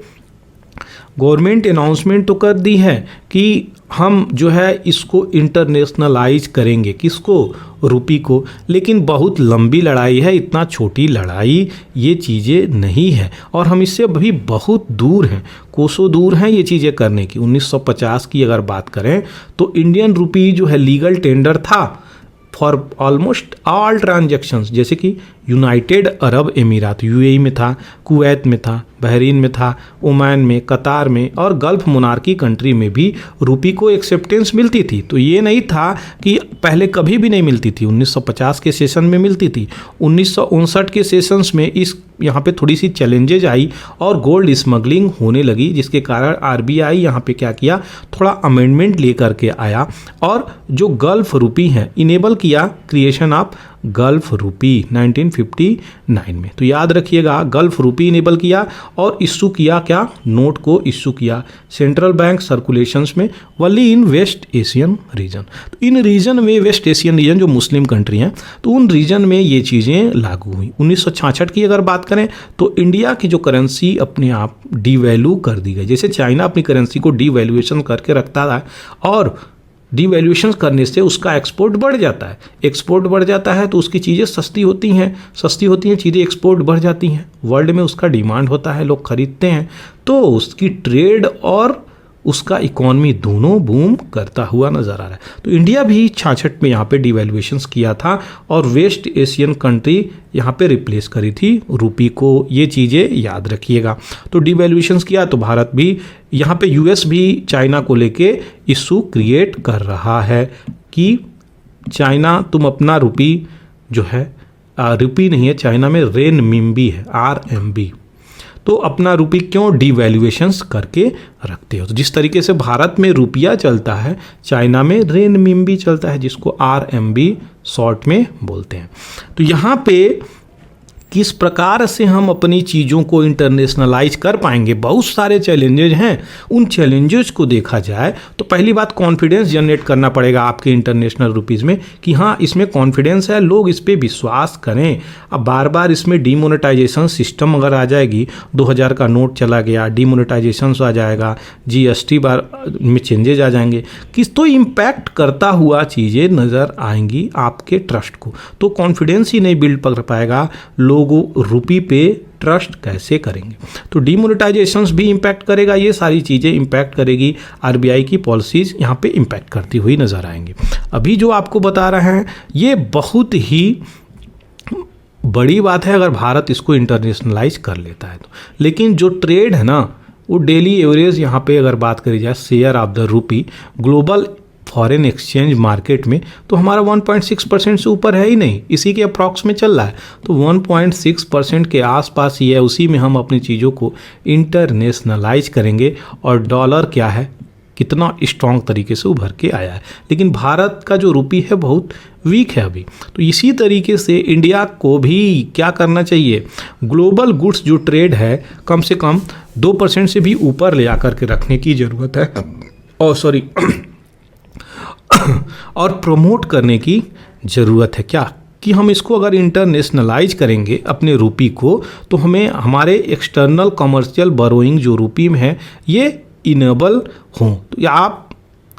गवर्नमेंट अनाउंसमेंट तो कर दी है कि हम जो है इसको इंटरनेशनलाइज करेंगे, किसको, रुपी को, लेकिन बहुत लंबी लड़ाई है, इतना छोटी लड़ाई ये चीज़ें नहीं है और हम इससे अभी बहुत दूर हैं, कोसों दूर हैं ये चीज़ें करने की। 1950 की अगर बात करें तो इंडियन रुपी जो है लीगल टेंडर था फॉर ऑलमोस्ट ऑल ट्रांजैक्शंस, जैसे कि यूनाइटेड अरब अमीरात यूएई में था, कुवैत में था, बहरीन में था, ओमान में, कतार में और गल्फ मोनार्की कंट्री में भी रुपी को एक्सेप्टेंस मिलती थी। तो ये नहीं था कि पहले कभी भी नहीं मिलती थी, 1950 के सेशन में मिलती थी। 1959 के सेशंस में इस यहाँ पे थोड़ी सी चैलेंजेज आई और गोल्ड स्मगलिंग होने लगी, जिसके कारण आरबीआई यहाँ पे क्या किया, थोड़ा अमेंडमेंट लेकर के आया और जो गल्फ रुपी है इनेबल किया क्रिएशन ऑफ गल्फ रुपी 1959 में। तो याद रखिएगा, गल्फ रुपी इनेबल किया और इशू किया क्या, नोट को इशू किया सेंट्रल बैंक सर्कुलेशंस में, वली इन वेस्ट एशियन रीजन। तो इन रीजन में, वेस्ट एशियन रीजन जो मुस्लिम कंट्री हैं, तो उन रीजन में ये चीज़ें लागू हुई। 1966 की अगर बात करें तो इंडिया की जो करेंसी अपने आप डीवैल्यू कर दी गई। जैसे चाइना अपनी करेंसी को डीवैल्यूएशन करके रखता था और डिवैल्यूएशन करने से उसका एक्सपोर्ट बढ़ जाता है, एक्सपोर्ट बढ़ जाता है तो उसकी चीज़ें सस्ती होती हैं, चीज़ें एक्सपोर्ट बढ़ जाती हैं, वर्ल्ड में उसका डिमांड होता है, लोग खरीदते हैं, तो उसकी ट्रेड और उसका इकोनॉमी दोनों बूम करता हुआ नज़र आ रहा है। तो इंडिया भी 66 में यहाँ पे डिवैल्यूएशंस किया था और वेस्ट एशियन कंट्री यहाँ पे रिप्लेस करी थी रुपी को, ये चीज़ें याद रखिएगा। तो डिवैल्यूएशंस किया तो भारत भी यहाँ पे, यूएस भी चाइना को लेके इशू क्रिएट कर रहा है कि चाइना तुम अपना रुपी जो है, रुपी नहीं है चाइना में, रेनमिंबी है, RMB, तो अपना रुपी क्यों डिवैल्यूएशंस करके रखते हो। तो जिस तरीके से भारत में रुपया चलता है, चाइना में रेनमिंबी चलता है, जिसको RMB शॉर्ट में बोलते हैं। तो यहाँ पे किस प्रकार से हम अपनी चीज़ों को इंटरनेशनलाइज कर पाएंगे, बहुत सारे चैलेंजेज हैं। उन चैलेंजेस को देखा जाए तो पहली बात कॉन्फिडेंस जनरेट करना पड़ेगा आपके इंटरनेशनल रुपीज़ में कि हाँ इसमें कॉन्फिडेंस है, लोग इस पर विश्वास करें। अब बार बार इसमें डीमोनेटाइजेशन सिस्टम अगर आ जाएगी, 2000 का नोट चला गया, डीमोनेटाइजेशन आ जाएगा, GST बार में चेंजेज आ जाएंगे, किस तो इम्पैक्ट करता हुआ चीज़ें नज़र आएंगी आपके ट्रस्ट को, तो कॉन्फिडेंस ही नहीं बिल्ड कर पाएगा, लोग रुपी पे ट्रस्ट कैसे करेंगे। तो डिमोनेटाइजेशंस भी इम्पैक्ट करेगा, ये सारी चीज़ें इम्पैक्ट करेगी, RBI की पॉलिसीज़ यहाँ पे इम्पैक्ट करती हुई नज़र आएंगी। अभी जो आपको बता रहे हैं ये बहुत ही बड़ी बात है अगर भारत इसको इंटरनेशनलाइज कर लेता है तो, लेकिन जो ट्रेड है ना वो डेली एवरेज यहाँ पे अगर बात करी जाए share of the rupee global foreign exchange market में, तो हमारा 1.6% से ऊपर है ही नहीं, इसी के अप्रॉक्स में चल रहा है। तो 1.6% के आसपास ही है, उसी में हम अपनी चीज़ों को इंटरनेशनलाइज करेंगे। और डॉलर क्या है, कितना स्ट्रॉन्ग तरीके से उभर के आया है, लेकिन भारत का जो रुपी है बहुत वीक है अभी। तो इसी तरीके से इंडिया को भी क्या करना चाहिए, ग्लोबल गुड्स जो ट्रेड है कम से कम 2% से भी ऊपर ले आकर के रखने की ज़रूरत है, और प्रमोट करने की ज़रूरत है। क्या कि हम इसको अगर इंटरनेशनलाइज करेंगे अपने रुपी को, तो हमें हमारे एक्सटर्नल कमर्शियल बोरोइंग जो रुपी में है ये इनेबल हों। तो आप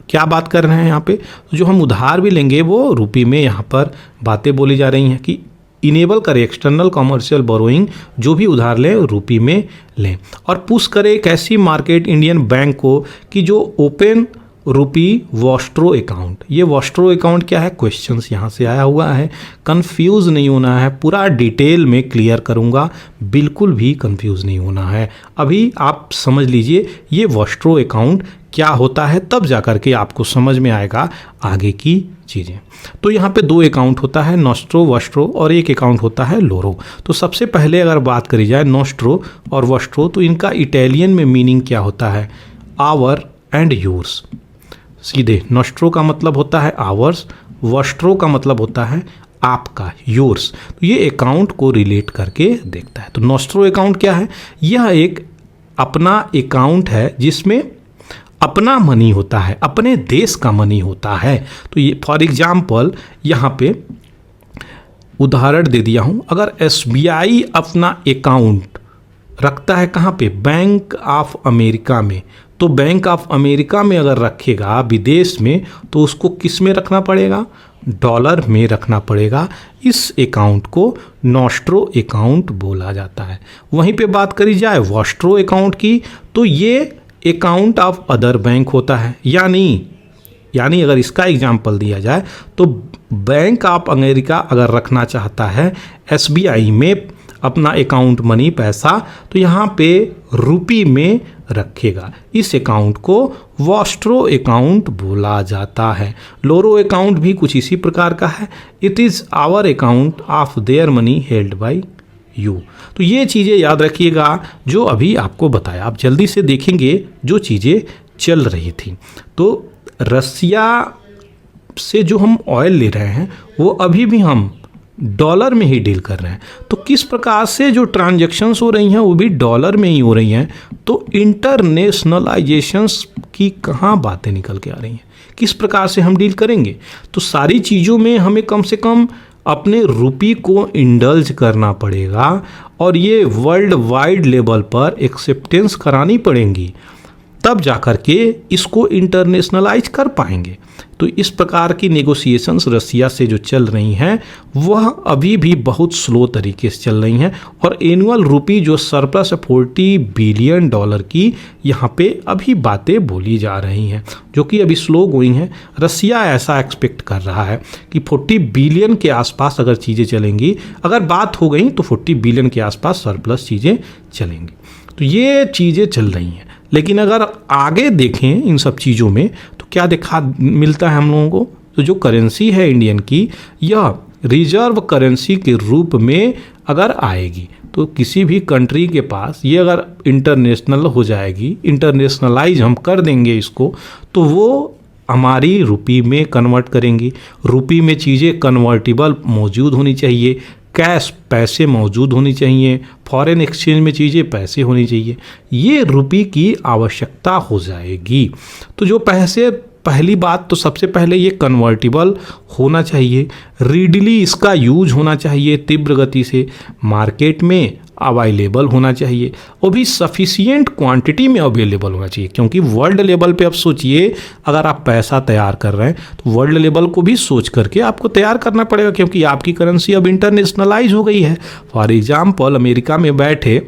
क्या बात कर रहे हैं यहाँ पे, जो हम उधार भी लेंगे वो रुपी में, यहाँ पर बातें बोली जा रही हैं कि इनेबल करें एक्सटर्नल कमर्शियल बोरोइंग, जो भी उधार लें रुपी में लें, और पुश करें एक ऐसी मार्केट इंडियन बैंक को कि जो ओपन रुपी वॉस्ट्रो अकाउंट। ये वॉस्ट्रो अकाउंट क्या है, क्वेश्चंस यहाँ से आया हुआ है, कंफ्यूज नहीं होना है, पूरा डिटेल में क्लियर करूँगा, बिल्कुल भी कंफ्यूज नहीं होना है। अभी आप समझ लीजिए ये वॉस्ट्रो अकाउंट क्या होता है, तब जा कर के आपको समझ में आएगा आगे की चीज़ें। तो यहाँ पे 2 अकाउंट होता है, नॉस्ट्रो वॉस्ट्रो, और एक अकाउंट होता है लोरो। तो सबसे पहले अगर बात करी जाए नॉस्ट्रो और वॉस्ट्रो, तो इनका इटालियन में मीनिंग क्या होता है, आवर एंड योर्स। सीधे नॉस्ट्रो का मतलब होता है आवर्स, वॉस्ट्रो का मतलब होता है आपका, योर्स। तो ये अकाउंट को रिलेट करके देखता है। तो नॉस्ट्रो अकाउंट क्या है, यह एक अपना अकाउंट है जिसमें अपना मनी होता है, अपने देश का मनी होता है। तो ये फॉर एग्जाम्पल यहाँ पे उदाहरण दे दिया हूँ, अगर SBI अपना अकाउंट रखता है कहाँ पे, बैंक ऑफ अमेरिका में, तो बैंक ऑफ अमेरिका में अगर रखेगा विदेश में, तो उसको किस में रखना पड़ेगा, डॉलर में रखना पड़ेगा। इस अकाउंट को नॉस्ट्रो अकाउंट बोला जाता है। वहीं पे बात करी जाए वॉस्ट्रो अकाउंट की, तो ये अकाउंट ऑफ अदर बैंक होता है। यानी अगर इसका एग्जाम्पल दिया जाए तो बैंक ऑफ अमेरिका अगर रखना चाहता है SBI में अपना अकाउंट मनी पैसा, तो यहाँ पे रुपी में रखेगा। इस अकाउंट को वॉस्ट्रो अकाउंट बोला जाता है। लोरो अकाउंट भी कुछ इसी प्रकार का है, it is our account of their money held by you. तो ये चीज़ें याद रखिएगा जो अभी आपको बताया। आप जल्दी से देखेंगे जो चीज़ें चल रही थी। तो रसिया से जो हम ऑयल ले रहे हैं वो अभी भी हम डॉलर में ही डील कर रहे हैं। तो किस प्रकार से जो ट्रांजैक्शंस हो रही हैं वो भी डॉलर में ही हो रही हैं। तो इंटरनेशनलाइजेशंस की कहाँ बातें निकल के आ रही हैं, किस प्रकार से हम डील करेंगे। तो सारी चीज़ों में हमें कम से कम अपने रुपी को इंडल्ज करना पड़ेगा और ये वर्ल्ड वाइड लेवल पर एक्सेप्टेंस करानी पड़ेंगी। तब जाकर के इसको इंटरनेशनलाइज कर पाएंगे। तो इस प्रकार की नेगोशिएशंस रसिया से जो चल रही हैं वह अभी भी बहुत स्लो तरीके से चल रही हैं, और एनुअल रुपी जो सरप्लस है $40 बिलियन की, यहाँ पे अभी बातें बोली जा रही हैं जो कि अभी स्लो गोइंग है। रसिया ऐसा एक्सपेक्ट कर रहा है कि 40 बिलियन के आसपास अगर चीज़ें चलेंगी, अगर बात हो गई तो 40 बिलियन के आसपास सरप्लस चीज़ें चलेंगी। तो ये चीज़ें चल रही हैं, लेकिन अगर आगे देखें इन सब चीज़ों में तो क्या देखा मिलता है हम लोगों को, तो जो करेंसी है इंडियन की, यह रिजर्व करेंसी के रूप में अगर आएगी तो किसी भी कंट्री के पास ये अगर इंटरनेशनल हो जाएगी, इंटरनेशनलाइज हम कर देंगे इसको, तो वो हमारी रुपी में कन्वर्ट करेंगी। रुपी में चीज़ें कन्वर्टिबल मौजूद होनी चाहिए, कैश पैसे मौजूद होनी चाहिए, फॉरेन एक्सचेंज में चीज़ें पैसे होनी चाहिए, ये रुपी की आवश्यकता हो जाएगी। तो जो पैसे, पहली बात तो सबसे पहले ये कन्वर्टिबल होना चाहिए, रीडली इसका यूज होना चाहिए, तीव्र गति से मार्केट में अवेलेबल होना चाहिए, वो भी सफिशिएंट क्वांटिटी में अवेलेबल होना चाहिए। क्योंकि वर्ल्ड लेवल पे अब सोचिए, अगर आप पैसा तैयार कर रहे हैं तो वर्ल्ड लेवल को भी सोच करके आपको तैयार करना पड़ेगा, क्योंकि आपकी करेंसी अब इंटरनेशनलाइज हो गई है। फॉर एग्जाम्पल अमेरिका में बैठे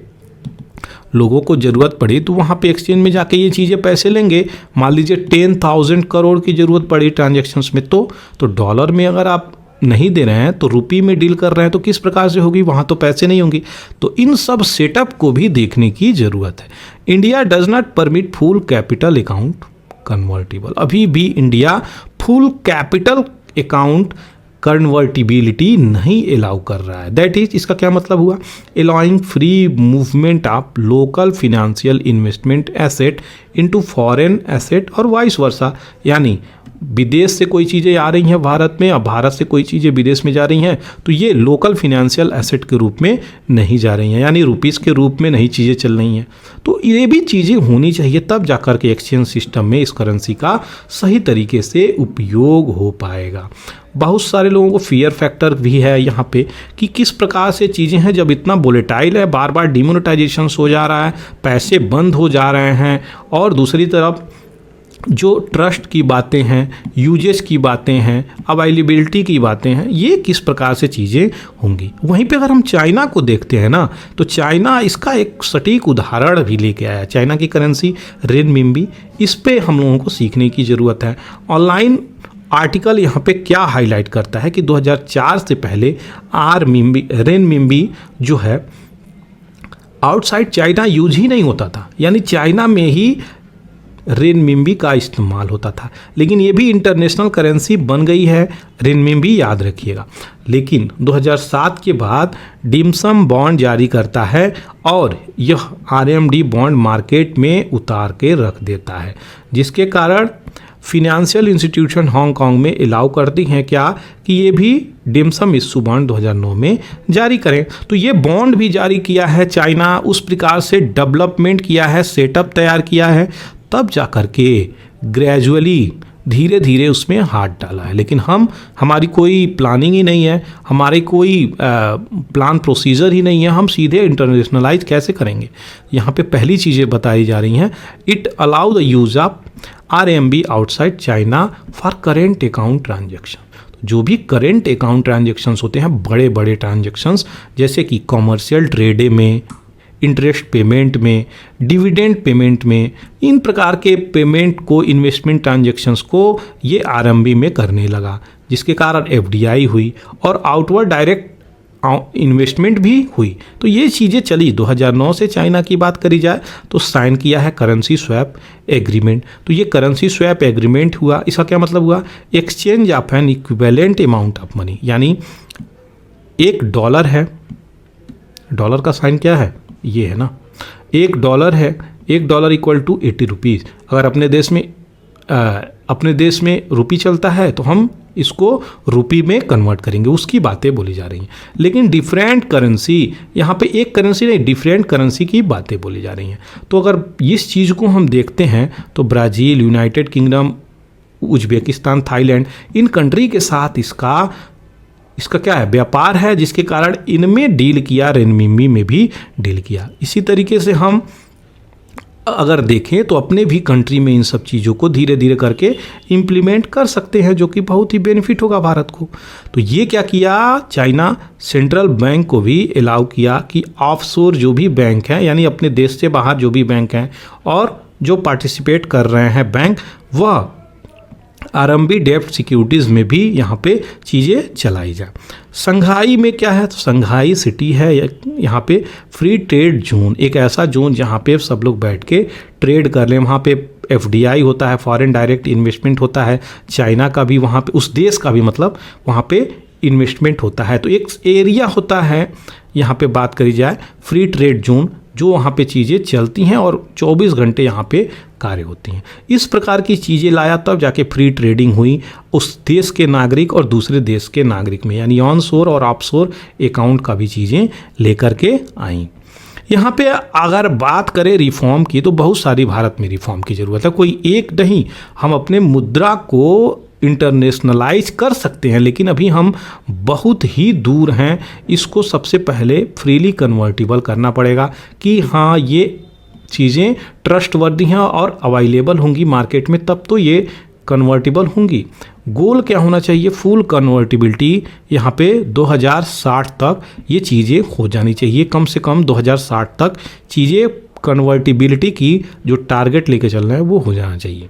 लोगों को ज़रूरत पड़ी तो वहाँ पे एक्सचेंज में जाके ये चीज़ें पैसे लेंगे। मान लीजिए 10,000 करोड़ की ज़रूरत पड़ी ट्रांजैक्शंस में, तो डॉलर में अगर आप नहीं दे रहे हैं तो रुपी में डील कर रहे हैं तो किस प्रकार से होगी, वहाँ तो पैसे नहीं होंगे। तो इन सब सेटअप को भी देखने की ज़रूरत है। India does not permit full capital account convertible, अभी भी India full capital account convertibility नहीं अलाउ कर रहा है। दैट इज, इसका क्या मतलब हुआ, allowing free movement of local financial investment asset into foreign asset और वाइस वर्सा, यानी विदेश से कोई चीज़ें आ रही हैं भारत में, अब भारत से कोई चीज़ें विदेश में जा रही हैं तो ये लोकल फिनेंशियल एसेट के रूप में नहीं जा रही हैं, यानी रुपीस के रूप में नहीं चीज़ें चल रही हैं। तो ये भी चीज़ें होनी चाहिए, तब जाकर के एक्सचेंज सिस्टम में इस करेंसी का सही तरीके से उपयोग हो पाएगा। बहुत सारे लोगों को फियर फैक्टर भी है यहाँ पे कि किस प्रकार से चीज़ें हैं, जब इतना वोलेटाइल है, बार बार डिमोनेटाइजेशन हो जा रहा है, पैसे बंद हो जा रहे हैं, और दूसरी तरफ जो ट्रस्ट की बातें हैं, यूजेस की बातें हैं, अवेलेबिलिटी की बातें हैं, ये किस प्रकार से चीज़ें होंगी। वहीं पे अगर हम चाइना को देखते हैं ना, तो चाइना इसका एक सटीक उदाहरण भी लेके आया। चाइना की करेंसी रेनमिंबी, इस पे हम लोगों को सीखने की ज़रूरत है। ऑनलाइन आर्टिकल यहाँ पे क्या हाईलाइट करता है कि 2004 से पहले रेनमिंबी जो है आउटसाइड चाइना यूज ही नहीं होता था, यानी चाइना में ही रेनमिंबी का इस्तेमाल होता था। लेकिन ये भी इंटरनेशनल करेंसी बन गई है रेनमिंबी, याद रखिएगा। लेकिन 2007 के बाद डिमसम बॉन्ड जारी करता है और यह आरएमडी बॉन्ड मार्केट में उतार के रख देता है, जिसके कारण फिनेंशियल इंस्टीट्यूशन हांगकांग में अलाउ करती हैं क्या कि ये भी डिमसम इश्यू बॉन्ड 2009 में जारी करें। तो ये बॉन्ड भी जारी किया है चाइना, उस प्रकार से डेवलपमेंट किया है, सेटअप तैयार किया है, तब जा कर के ग्रेजुअली धीरे धीरे उसमें हाथ डाला है। लेकिन हमारी कोई प्लानिंग ही नहीं है, हमारी कोई प्लान प्रोसीजर ही नहीं है, हम सीधे इंटरनेशनलाइज कैसे करेंगे। यहाँ पे पहली चीज़ें बताई जा रही हैं, it allow the use of RMB outside China for current account transaction. जो भी करेंट अकाउंट ट्रांजेक्शन्स होते हैं, बड़े बड़े ट्रांजेक्शन्स, जैसे कि कॉमर्शियल ट्रेड में, इंटरेस्ट पेमेंट में, डिविडेंड पेमेंट में, इन प्रकार के पेमेंट को, इन्वेस्टमेंट ट्रांजैक्शंस को ये RMB में करने लगा, जिसके कारण FDI हुई और आउटवर्ड डायरेक्ट इन्वेस्टमेंट भी हुई। तो ये चीज़ें चली। 2009 से चाइना की बात करी जाए तो साइन किया है करेंसी स्वैप एग्रीमेंट। तो ये करेंसी स्वैप एग्रीमेंट हुआ, इसका क्या मतलब हुआ, exchange of N equivalent amount of money, यानी $1 है, डॉलर का साइन क्या है, ये है ना, $1 है, $1 इक्वल टू 80 रुपीज़। अगर अपने देश में रुपी चलता है तो हम इसको रुपी में कन्वर्ट करेंगे, उसकी बातें बोली जा रही हैं। लेकिन डिफरेंट करेंसी, यहाँ पे एक करेंसी नहीं, डिफरेंट करेंसी की बातें बोली जा रही हैं। तो अगर इस चीज़ को हम देखते हैं तो Brazil, United kingdom, Uzbekistan, Thailand, in country के साथ इसका क्या है, व्यापार है, जिसके कारण इनमें डील किया, रेनमिंबी में भी डील किया। इसी तरीके से हम अगर देखें तो अपने भी कंट्री में इन सब चीज़ों को धीरे धीरे करके इम्प्लीमेंट कर सकते हैं, जो कि बहुत ही बेनिफिट होगा भारत को। तो ये क्या किया, चाइना सेंट्रल बैंक को भी अलाउ किया कि ऑफशोर जो भी बैंक हैं, यानी अपने देश से बाहर जो भी बैंक हैं और जो पार्टिसिपेट कर रहे हैं बैंक, वह आरएमबी डेब्ट सिक्योरिटीज़ में भी यहाँ पे चीज़ें चलाई जाए। संघाई में क्या है, तो संघाई सिटी है यहाँ पे फ्री ट्रेड जोन, एक ऐसा जोन जहाँ पे सब लोग बैठ के ट्रेड कर लें। वहाँ पे एफडीआई होता है, फॉरेन डायरेक्ट इन्वेस्टमेंट होता है, चाइना का भी वहाँ पे, उस देश का भी मतलब वहाँ पे इन्वेस्टमेंट होता है। तो एक एरिया होता है यहाँ पे बात करी जाए फ्री ट्रेड जोन, जो वहाँ पे चीज़ें चलती हैं और 24 घंटे यहाँ पे कार्य होती हैं। इस प्रकार की चीज़ें लाया तब जाके फ्री ट्रेडिंग हुई उस देश के नागरिक और दूसरे देश के नागरिक में, यानी ऑन शोर और ऑफ शोर अकाउंट का भी चीज़ें लेकर के आई। यहाँ पे अगर बात करें रिफॉर्म की, तो बहुत सारी भारत में रिफॉर्म की ज़रूरत है, कोई एक नहीं। हम अपने मुद्रा को इंटरनेशनलाइज कर सकते हैं, लेकिन अभी हम बहुत ही दूर हैं। इसको सबसे पहले फ्रीली कन्वर्टिबल करना पड़ेगा कि हाँ ये चीज़ें ट्रस्टवर्दी हैं और अवेलेबल होंगी मार्केट में, तब तो ये कन्वर्टिबल होंगी। गोल क्या होना चाहिए, फुल कन्वर्टिबिलिटी यहाँ पे 2060 तक ये चीज़ें हो जानी चाहिए। कम से कम 2060 तक चीज़ें कन्वर्टिबिलिटी की जो टारगेट लेके चल रहे हैं वो हो जाना चाहिए।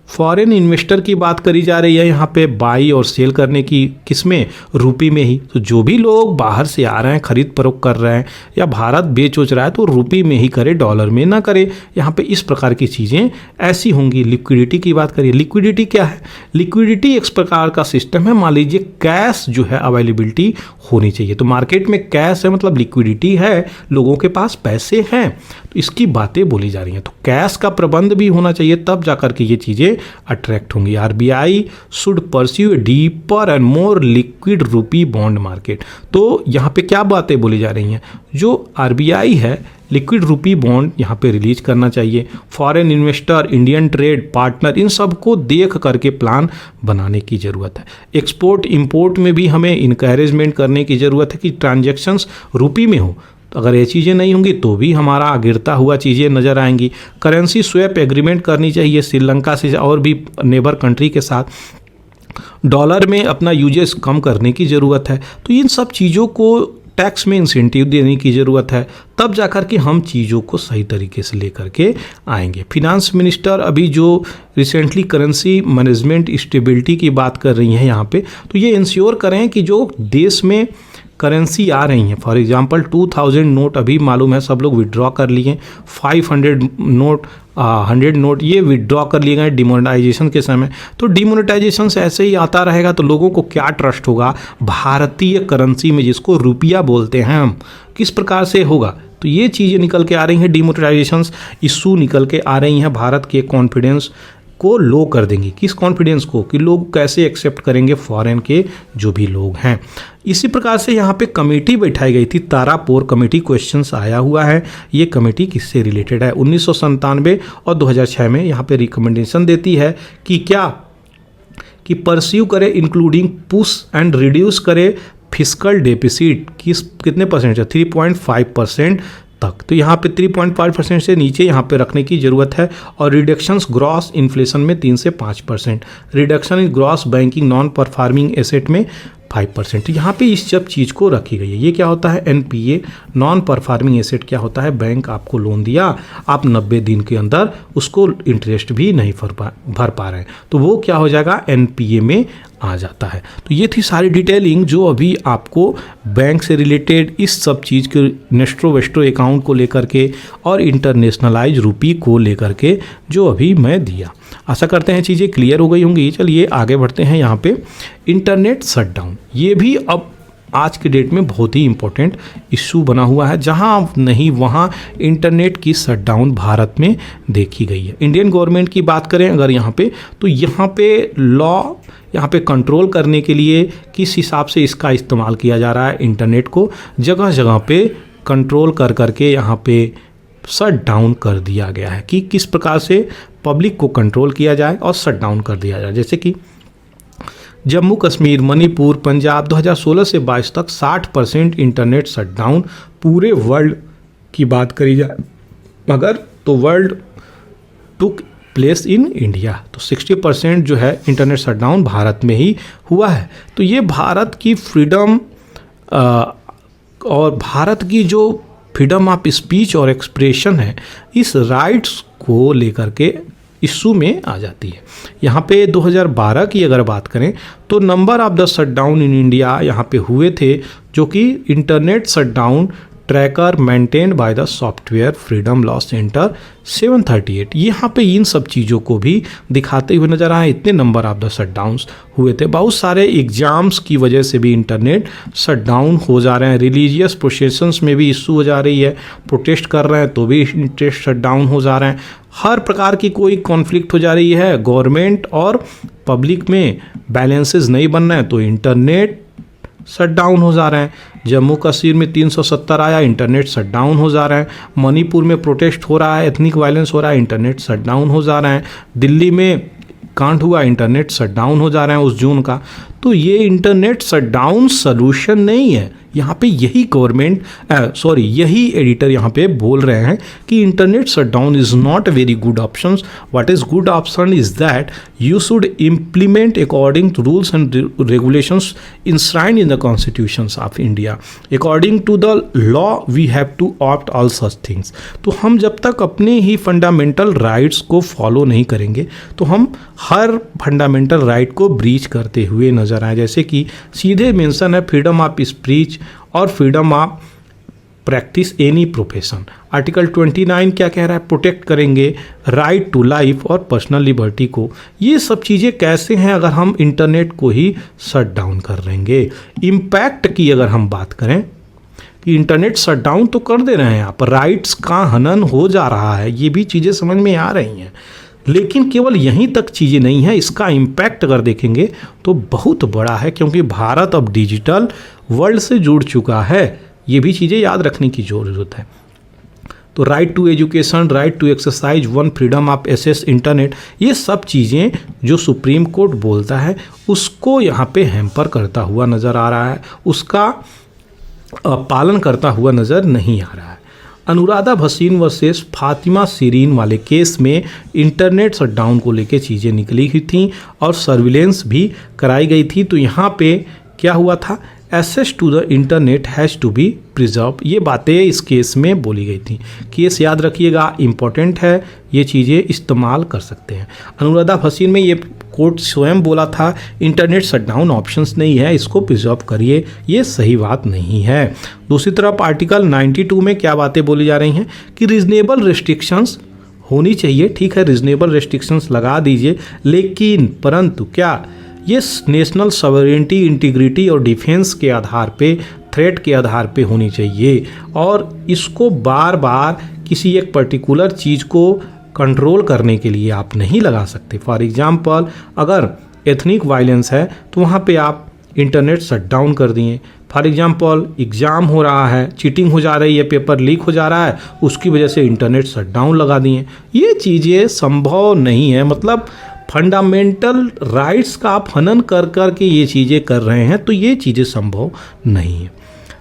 फॉरेन इन्वेस्टर की बात करी जा रही है यहाँ पे बाई और सेल करने की, किसमें, रुपी में ही। तो जो भी लोग बाहर से आ रहे हैं, खरीद फरोख्त कर रहे हैं या भारत बेच रहा है, तो रुपी में ही करे, डॉलर में ना करे। यहाँ पे इस प्रकार की चीज़ें ऐसी होंगी। लिक्विडिटी की बात करिए, लिक्विडिटी क्या है, लिक्विडिटी एक प्रकार का सिस्टम है। मान लीजिए कैश जो है अवेलेबिलिटी होनी चाहिए, तो मार्केट में कैश है मतलब लिक्विडिटी है, लोगों के पास पैसे हैं, तो इसकी बातें बोली जा रही हैं। तो कैश का प्रबंध भी होना चाहिए, तब जाकर के ये चीज़ें अट्रैक्ट होंगी। RBI should pursue deeper and more liquid rupee bond market. तो यहाँ पे क्या बातें बोली जा रही हैं, जो आरबीआई है लिक्विड रुपी बॉन्ड यहाँ पे रिलीज करना चाहिए। Foreign investor, Indian trade partner, इन सब को देख करके प्लान बनाने की ज़रूरत है। एक्सपोर्ट इंपोर्ट में भी हमें इनकरेजमेंट करने की ज़रूरत है कि ट्रांजैक्शंस रुपी में हो। तो अगर ये चीज़ें नहीं होंगी तो भी हमारा गिरता हुआ चीज़ें नज़र आएंगी। करेंसी स्वैप एग्रीमेंट करनी चाहिए श्रीलंका से और भी नेबर कंट्री के साथ। डॉलर में अपना यूजेस कम करने की ज़रूरत है। तो इन सब चीज़ों को टैक्स में इंसेंटिव देने की ज़रूरत है, तब जाकर के हम चीज़ों को सही तरीके से लेकर के आएंगे। फिनांस मिनिस्टर अभी जो रिसेंटली करेंसी मैनेजमेंट स्टेबिलिटी की बात कर रही हैं यहाँ पे, तो ये इंश्योर करें कि जो देश में करेंसी आ रही हैं, फॉर एग्जांपल 2000 नोट अभी मालूम है सब लोग विड्रॉ कर लिए, 500 नोट 100 नोट ये विड्रॉ कर लिए गए डिमोनेटाइजेशन के समय। तो डिमोनेटाइजेशन से ऐसे ही आता रहेगा तो लोगों को क्या ट्रस्ट होगा भारतीय करेंसी में, जिसको रुपया बोलते हैं हम, किस प्रकार से होगा। तो ये चीज़ें निकल के आ रही हैं, डिमोनेटाइजेशन इशू निकल के आ रही हैं, भारत के कॉन्फिडेंस को लो कर देंगी। किस कॉन्फिडेंस को, कि लोग कैसे एक्सेप्ट करेंगे फॉरेन के जो भी लोग हैं। इसी प्रकार से यहाँ पे कमेटी बैठाई गई थी, तारापोर कमेटी, क्वेश्चंस आया हुआ है। ये कमेटी किससे रिलेटेड है, 1997 और 2006 में यहाँ पे रिकमेंडेशन देती है कि क्या, कि परस्यू करे इंक्लूडिंग पुश एंड रिड्यूस करे फिस्कल डेफिसिट, कितने परसेंट है, 3.5% तक। तो यहाँ पे 3.5% से नीचे यहाँ पे रखने की ज़रूरत है। और रिडक्शंस ग्रॉस इन्फ्लेशन में 3 से 5%, reduction in gross banking non performing asset में 5%। यहाँ पे इस सब चीज़ को रखी गई है। ये क्या होता है, एनपीए नॉन परफॉर्मिंग एसेट क्या होता है, बैंक आपको लोन दिया, आप 90 दिन के अंदर उसको इंटरेस्ट भी नहीं भर पा रहे हैं, तो वो क्या हो जाएगा, एनपीए में आ जाता है। तो ये थी सारी डिटेलिंग जो अभी आपको बैंक से रिलेटेड इस सब चीज़ के नेस्ट्रो वेस्ट्रो अकाउंट को लेकर के और इंटरनेशनलाइज रुपी को लेकर के जो अभी मैं दिया। आशा करते हैं चीज़ें क्लियर हो गई होंगी। चलिए आगे बढ़ते हैं। यहाँ पे इंटरनेट शटडाउन, ये भी अब आज के डेट में बहुत ही इम्पोर्टेंट इशू बना हुआ है। जहाँ नहीं वहाँ इंटरनेट की शटडाउन भारत में देखी गई है। इंडियन गवर्नमेंट की बात करें अगर यहाँ पे, तो यहाँ पे लॉ यहाँ पे कंट्रोल करने के लिए किस हिसाब से इसका इस्तेमाल किया जा रहा है, इंटरनेट को जगह जगह पे कंट्रोल कर करके यहाँ पे शट डाउन कर दिया गया है कि किस प्रकार से पब्लिक को कंट्रोल किया जाए और शट डाउन कर दिया जाए। जैसे कि जम्मू कश्मीर, मणिपुर, पंजाब 2016 से 22 तक 60% इंटरनेट शटडाउन। पूरे वर्ल्ड की बात करी जाए अगर, तो world took place in India. तो 60% जो है इंटरनेट शटडाउन भारत में ही हुआ है। तो ये भारत की फ्रीडम और भारत की जो फ्रीडम ऑफ स्पीच और एक्सप्रेशन है, इस राइट्स को लेकर के इशू में आ जाती है। यहाँ पे 2012 की अगर बात करें तो number of the shutdown in India यहाँ पे हुए थे, जो कि internet shutdown tracker maintained by the software freedom law centre 738। यहाँ पे इन सब चीज़ों को भी दिखाते हुए नजर आए। इतने नंबर ऑफ द शटडाउन्स हुए थे। बहुत सारे एग्जाम्स की वजह से भी इंटरनेट शटडाउन हो जा रहे हैं। रिलीजियस प्रोसेशंस में भी इशू हो जा रही है, प्रोटेस्ट कर रहे हैं तो भी इंटरनेट शटडाउन हो जा रहे हैं। हर प्रकार की कोई कॉन्फ्लिक्ट हो जा रही है, गवर्नमेंट और पब्लिक में बैलेंसेस नहीं बन रहे हैं तो इंटरनेट शटडाउन हो जा रहे हैं। जम्मू कश्मीर में 370 आया, इंटरनेट शटडाउन हो जा रहा है। मणिपुर में प्रोटेस्ट हो रहा है, एथनिक वायलेंस हो रहा है, इंटरनेट शटडाउन हो जा रहा है। दिल्ली में कांड हुआ, इंटरनेट शटडाउन हो जा रहा है उस जून का। तो ये इंटरनेट शटडाउन सलूशन नहीं है। यहाँ पे यही यही एडिटर यहाँ पे बोल रहे हैं कि internet shutdown is not a very good option. What is good option is that you should implement according to rules and regulations enshrined in the constitutions of India. According to the law we have to opt all such things. तो हम जब तक अपने ही fundamental rights को follow नहीं करेंगे तो हम हर फंडामेंटल राइट को ब्रीच करते हुए नजर आए। जैसे कि सीधे मेंशन है फ्रीडम ऑफ स्पीच और freedom of practice any profession. Article 29 क्या कह रहा है? प्रोटेक्ट करेंगे राइट टू लाइफ और पर्सनल लिबर्टी को। ये सब चीज़ें कैसे हैं अगर हम इंटरनेट को ही शट डाउन कर देंगे। इम्पैक्ट की अगर हम बात करें कि इंटरनेट शट डाउन तो कर दे रहे हैं आप, राइट्स का हनन हो जा रहा है, ये भी चीज़ें समझ में आ रही हैं। लेकिन केवल यहीं तक चीज़ें नहीं है, इसका इम्पैक्ट अगर देखेंगे तो बहुत बड़ा है, क्योंकि भारत अब डिजिटल वर्ल्ड से जुड़ चुका है। ये भी चीज़ें याद रखने की ज़रूरत है। तो right to education, right to exercise, one freedom of access internet, ये सब चीज़ें जो सुप्रीम कोर्ट बोलता है उसको यहाँ पे हैम्पर करता हुआ नज़र आ रहा है, उसका पालन करता हुआ नज़र नहीं आ रहा है। अनुराधा भसीन वर्सेस फातिमा शिरीन वाले केस में इंटरनेट शटडाउन को लेके चीज़ें निकली हुई थी और सर्विलेंस भी कराई गई थी। तो यहाँ पे क्या हुआ था? Access to the internet has to be preserve, ये बातें इस केस में बोली गई थी। केस याद रखिएगा, इम्पोर्टेंट है, ये चीज़ें इस्तेमाल कर सकते हैं। अनुराधा भसीन में ये कोर्ट स्वयं बोला था इंटरनेट शटडाउन ऑप्शंस नहीं है, इसको प्रिजर्व करिए, ये सही बात नहीं है। दूसरी तरफ आर्टिकल 92 में क्या बातें बोली जा रही हैं कि रीजनेबल रेस्ट्रिक्शंस होनी चाहिए। ठीक है, रीजनेबल रेस्ट्रिक्शंस लगा दीजिए, लेकिन परंतु क्या ये नेशनल सॉवरेनिटी, इंटीग्रिटी और डिफेंस के आधार पे, थ्रेट के आधार पे होनी चाहिए, और इसको बार बार किसी एक पर्टिकुलर चीज़ को कंट्रोल करने के लिए आप नहीं लगा सकते। फॉर एग्जांपल, अगर एथनिक वायलेंस है तो वहाँ पे आप इंटरनेट शट डाउन कर दिए। फॉर एग्जांपल, एग्ज़ाम हो रहा है, चीटिंग हो जा रही है, पेपर लीक हो जा रहा है, उसकी वजह से इंटरनेट शट डाउन लगा दिए। ये चीज़ें संभव नहीं है। मतलब फंडामेंटल राइट्स का आप हनन कर कर के ये चीज़ें कर रहे हैं, तो ये चीज़ें संभव नहीं है।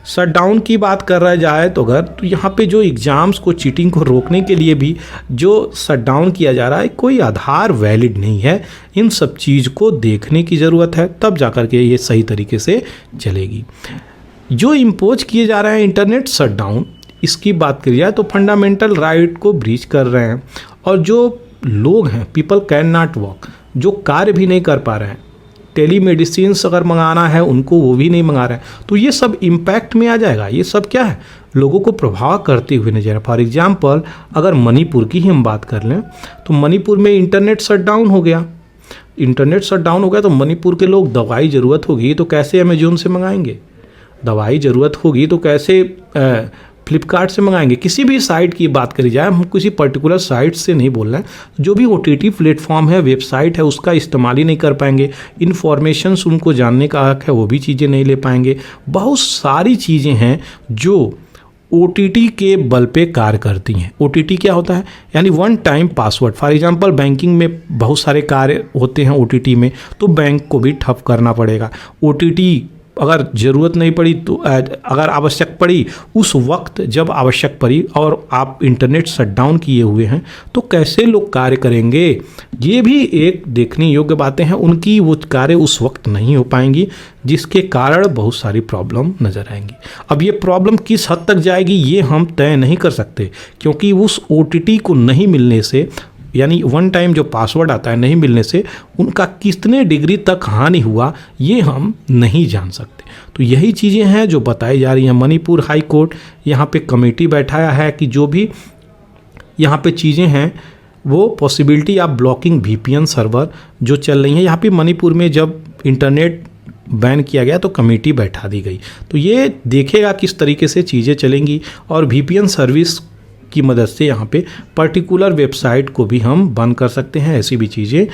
शट डाउन की बात कर रहा जाए तो अगर, तो यहाँ पे जो एग्ज़ाम्स को, चीटिंग को रोकने के लिए भी जो शट डाउन किया जा रहा है, कोई आधार वैलिड नहीं है। इन सब चीज़ को देखने की ज़रूरत है, तब जाकर के ये सही तरीके से चलेगी। जो इम्पोज किए जा रहे हैं इंटरनेट शट डाउन, इसकी बात करी जाए तो फंडामेंटल राइट को ब्रीच कर रहे हैं। और जो लोग हैं, पीपल कैन नॉट वॉक, जो कार्य भी नहीं कर पा रहे हैं, टेलीमेडिसिन अगर मंगाना है उनको वो भी नहीं मंगा रहे हैं, तो ये सब इम्पैक्ट में आ जाएगा। ये सब क्या है? लोगों को प्रभाव करते हुए नजर आ। फॉर एग्जांपल, अगर मणिपुर की ही हम बात कर लें तो मणिपुर में इंटरनेट शट डाउन हो गया। इंटरनेट शट डाउन हो गया तो मणिपुर के लोग, दवाई ज़रूरत होगी तो कैसे अमेजोन से मंगाएंगे? दवाई ज़रूरत होगी तो कैसे फ्लिपकार्ट से मंगाएंगे? किसी भी साइट की बात करी जाए, हम किसी पर्टिकुलर साइट से नहीं बोल रहे हैं, जो भी OTT प्लेटफॉर्म है, वेबसाइट है, उसका इस्तेमाल ही नहीं कर पाएंगे। इन्फॉर्मेशंस उनको जानने का हक है, वो भी चीज़ें नहीं ले पाएंगे। बहुत सारी चीज़ें हैं जो OTT के बल पे कार्य करती हैं। OTT क्या होता है? यानी one time password. For example, banking में बहुत सारे कार्य होते हैं OTT में, तो बैंक को भी ठप करना पड़ेगा। OTT अगर ज़रूरत नहीं पड़ी तो अगर आवश्यक पड़ी उस वक्त जब आवश्यक पड़ी और आप इंटरनेट शटडाउन किए हुए हैं तो कैसे लोग कार्य करेंगे, ये भी एक देखने योग्य बातें हैं। उनकी वो कार्य उस वक्त नहीं हो पाएंगी जिसके कारण बहुत सारी प्रॉब्लम नज़र आएंगी। अब ये प्रॉब्लम किस हद तक जाएगी ये हम तय नहीं कर सकते, क्योंकि उस OTT को नहीं मिलने से, यानी वन टाइम जो पासवर्ड आता है नहीं मिलने से उनका कितने डिग्री तक हानि हुआ ये हम नहीं जान सकते। तो यही चीज़ें हैं जो बताई जा रही हैं। मणिपुर हाई कोर्ट यहाँ पे कमेटी बैठाया है कि जो भी यहाँ पे चीज़ें हैं वो possibility of blocking VPN server जो चल रही हैं। यहाँ पे मणिपुर में जब इंटरनेट बैन किया गया तो कमेटी बैठा दी गई, तो ये देखेगा किस तरीके से चीज़ें चलेंगी और VPN सर्विस की मदद से यहाँ पे पर्टिकुलर वेबसाइट को भी हम बंद कर सकते हैं। ऐसी भी चीज़ें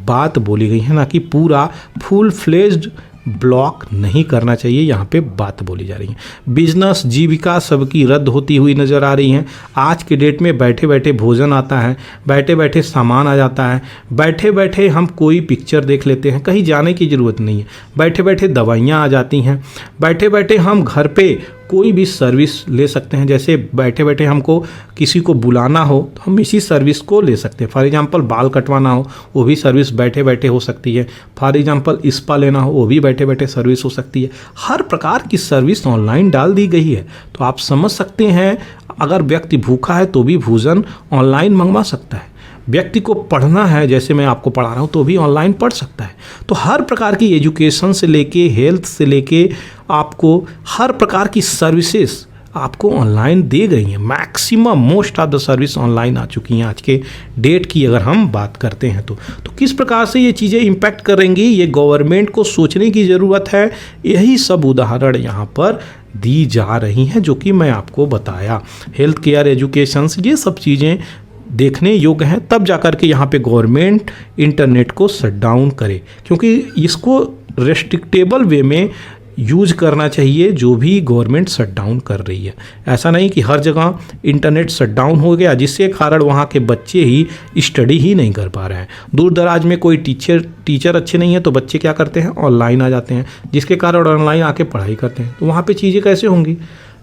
बात बोली गई है, ना कि पूरा फुल फ्लेज्ड ब्लॉक नहीं करना चाहिए, यहाँ पे बात बोली जा रही है। बिजनेस जीविका सबकी रद्द होती हुई नज़र आ रही हैं। आज के डेट में बैठे बैठे भोजन आता है, बैठे बैठे सामान आ जाता है, बैठे बैठे हम कोई पिक्चर देख लेते हैं, कहीं जाने की ज़रूरत नहीं है, बैठे बैठे दवाइयाँ आ जाती हैं, बैठे बैठे हम घर पे कोई भी सर्विस ले सकते हैं। जैसे बैठे बैठे हमको किसी को बुलाना हो तो हम इसी सर्विस को ले सकते हैं। फॉर एग्जांपल बाल कटवाना हो वो भी सर्विस बैठे बैठे हो सकती है। फॉर एग्जांपल स्पा लेना हो वो भी बैठे बैठे सर्विस हो सकती है। हर प्रकार की सर्विस ऑनलाइन डाल दी गई है। तो आप समझ सकते हैं अगर व्यक्ति भूखा है तो भी भोजन ऑनलाइन मंगवा सकता है। व्यक्ति को पढ़ना है, जैसे मैं आपको पढ़ा रहा हूँ, तो भी ऑनलाइन पढ़ सकता है। तो हर प्रकार की एजुकेशन से लेके हेल्थ से लेके आपको हर प्रकार की सर्विसेज आपको ऑनलाइन दे गई हैं। Maximum most of the service online आ चुकी हैं आज के डेट की अगर हम बात करते हैं तो किस प्रकार से ये चीज़ें इम्पैक्ट करेंगी ये गवर्नमेंट को सोचने की ज़रूरत है। यही सब उदाहरण यहाँ पर दी जा रही हैं जो कि मैं आपको बताया। हेल्थ केयर, एजुकेशन, ये सब चीज़ें देखने योग्य हैं, तब जाकर के यहाँ पे गवर्नमेंट इंटरनेट को शट डाउन करे, क्योंकि इसको रेस्ट्रिक्टेबल वे में यूज करना चाहिए जो भी गवर्नमेंट शट डाउन कर रही है। ऐसा नहीं कि हर जगह इंटरनेट शट डाउन हो गया जिसके कारण वहाँ के बच्चे ही स्टडी ही नहीं कर पा रहे हैं। दूर दराज में कोई टीचर अच्छे नहीं है तो बच्चे क्या करते हैं, ऑनलाइन आ जाते हैं, जिसके कारण ऑनलाइन आके पढ़ाई करते हैं। तो वहाँ पे चीज़ें कैसे होंगी,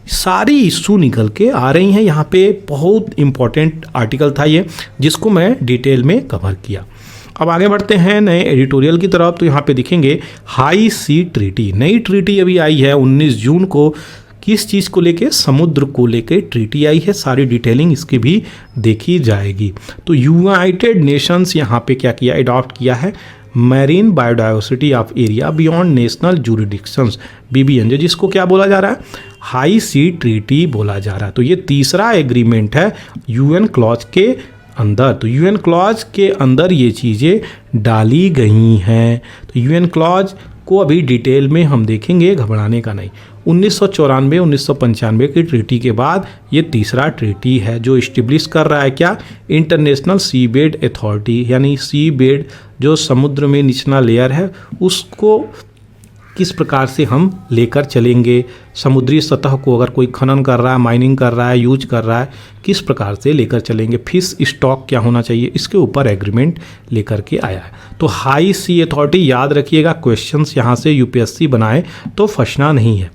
सारी इशू निकल के आ रही हैं। यहाँ पे बहुत इम्पॉर्टेंट आर्टिकल था ये, जिसको मैं डिटेल में कवर किया। अब आगे बढ़ते हैं नए एडिटोरियल की तरफ। तो यहाँ पे दिखेंगे हाई सी ट्रीटी, नई ट्रीटी अभी आई है 19 जून को। किस चीज़ को लेके, समुद्र को लेके ट्रीटी आई है, सारी डिटेलिंग इसकी भी देखी जाएगी। तो यूनाइटेड नेशंस यहाँ पे क्या किया, अडॉप्ट किया है marine biodiversity of area beyond national jurisdictions, BBNJ, जिसको क्या बोला जा रहा है, हाई सी ट्रीटी बोला जा रहा है। तो ये तीसरा एग्रीमेंट है UN क्लॉज के अंदर। तो UN क्लॉज के अंदर ये चीज़ें डाली गई हैं। तो UN क्लॉज को अभी डिटेल में हम देखेंगे, घबराने का नहीं। 1994-1995 की ट्रीटी के बाद ये तीसरा ट्रीटी है जो इस्टेब्लिश कर रहा है क्या, इंटरनेशनल सी बेड अथॉरिटी, यानी सी बेड जो समुद्र में निचला लेयर है उसको किस प्रकार से हम लेकर चलेंगे, समुद्री सतह को अगर कोई खनन कर रहा है, माइनिंग कर रहा है, यूज कर रहा है, किस प्रकार से लेकर चलेंगे, फिश स्टॉक क्या होना चाहिए, इसके ऊपर एग्रीमेंट लेकर के आया है। तो हाई सी अथॉरिटी, याद रखिएगा क्वेश्चंस यहाँ से UPSC बनाए तो फंसना नहीं है।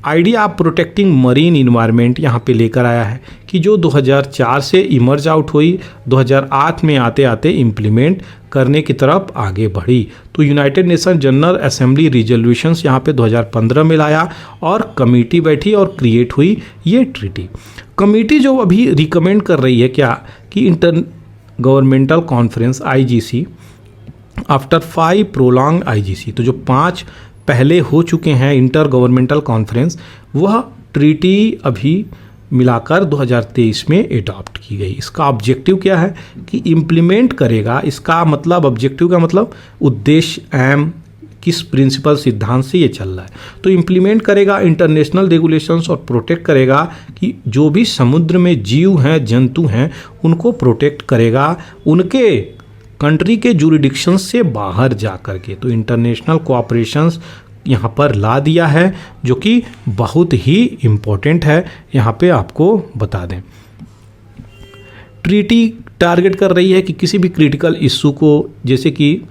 Idea of protecting marine environment यहाँ पे लेकर आया है कि जो 2004 से इमर्ज आउट हुई, 2008 में आते आते इम्प्लीमेंट करने की तरफ आगे बढ़ी। तो United nation general assembly resolutions यहाँ पे 2015 में लाया और कमेटी बैठी और क्रिएट हुई ये ट्रीटी। कमेटी जो अभी रिकमेंड कर रही है क्या कि inter governmental conference IGC after 5 prolong IGC, तो जो 5 पहले हो चुके हैं इंटर गवर्नमेंटल कॉन्फ्रेंस, वह ट्रीटी अभी मिलाकर 2023 में एडॉप्ट की गई। इसका ऑब्जेक्टिव क्या है कि इम्प्लीमेंट करेगा, इसका मतलब ऑब्जेक्टिव का मतलब उद्देश्य, एम, किस प्रिंसिपल सिद्धांत से ये चल रहा है। तो इम्प्लीमेंट करेगा इंटरनेशनल रेगुलेशंस और प्रोटेक्ट करेगा कि जो भी समुद्र में जीव हैं, जंतु हैं, उनको प्रोटेक्ट करेगा उनके कंट्री के जुरिडिक्शन से बाहर जा कर के। तो इंटरनेशनल कोऑपरेशंस यहाँ पर ला दिया है जो कि बहुत ही इम्पोर्टेंट है, यहाँ पे आपको बता दें। ट्रीटी टारगेट कर रही है कि किसी भी क्रिटिकल इशू को, जैसे कि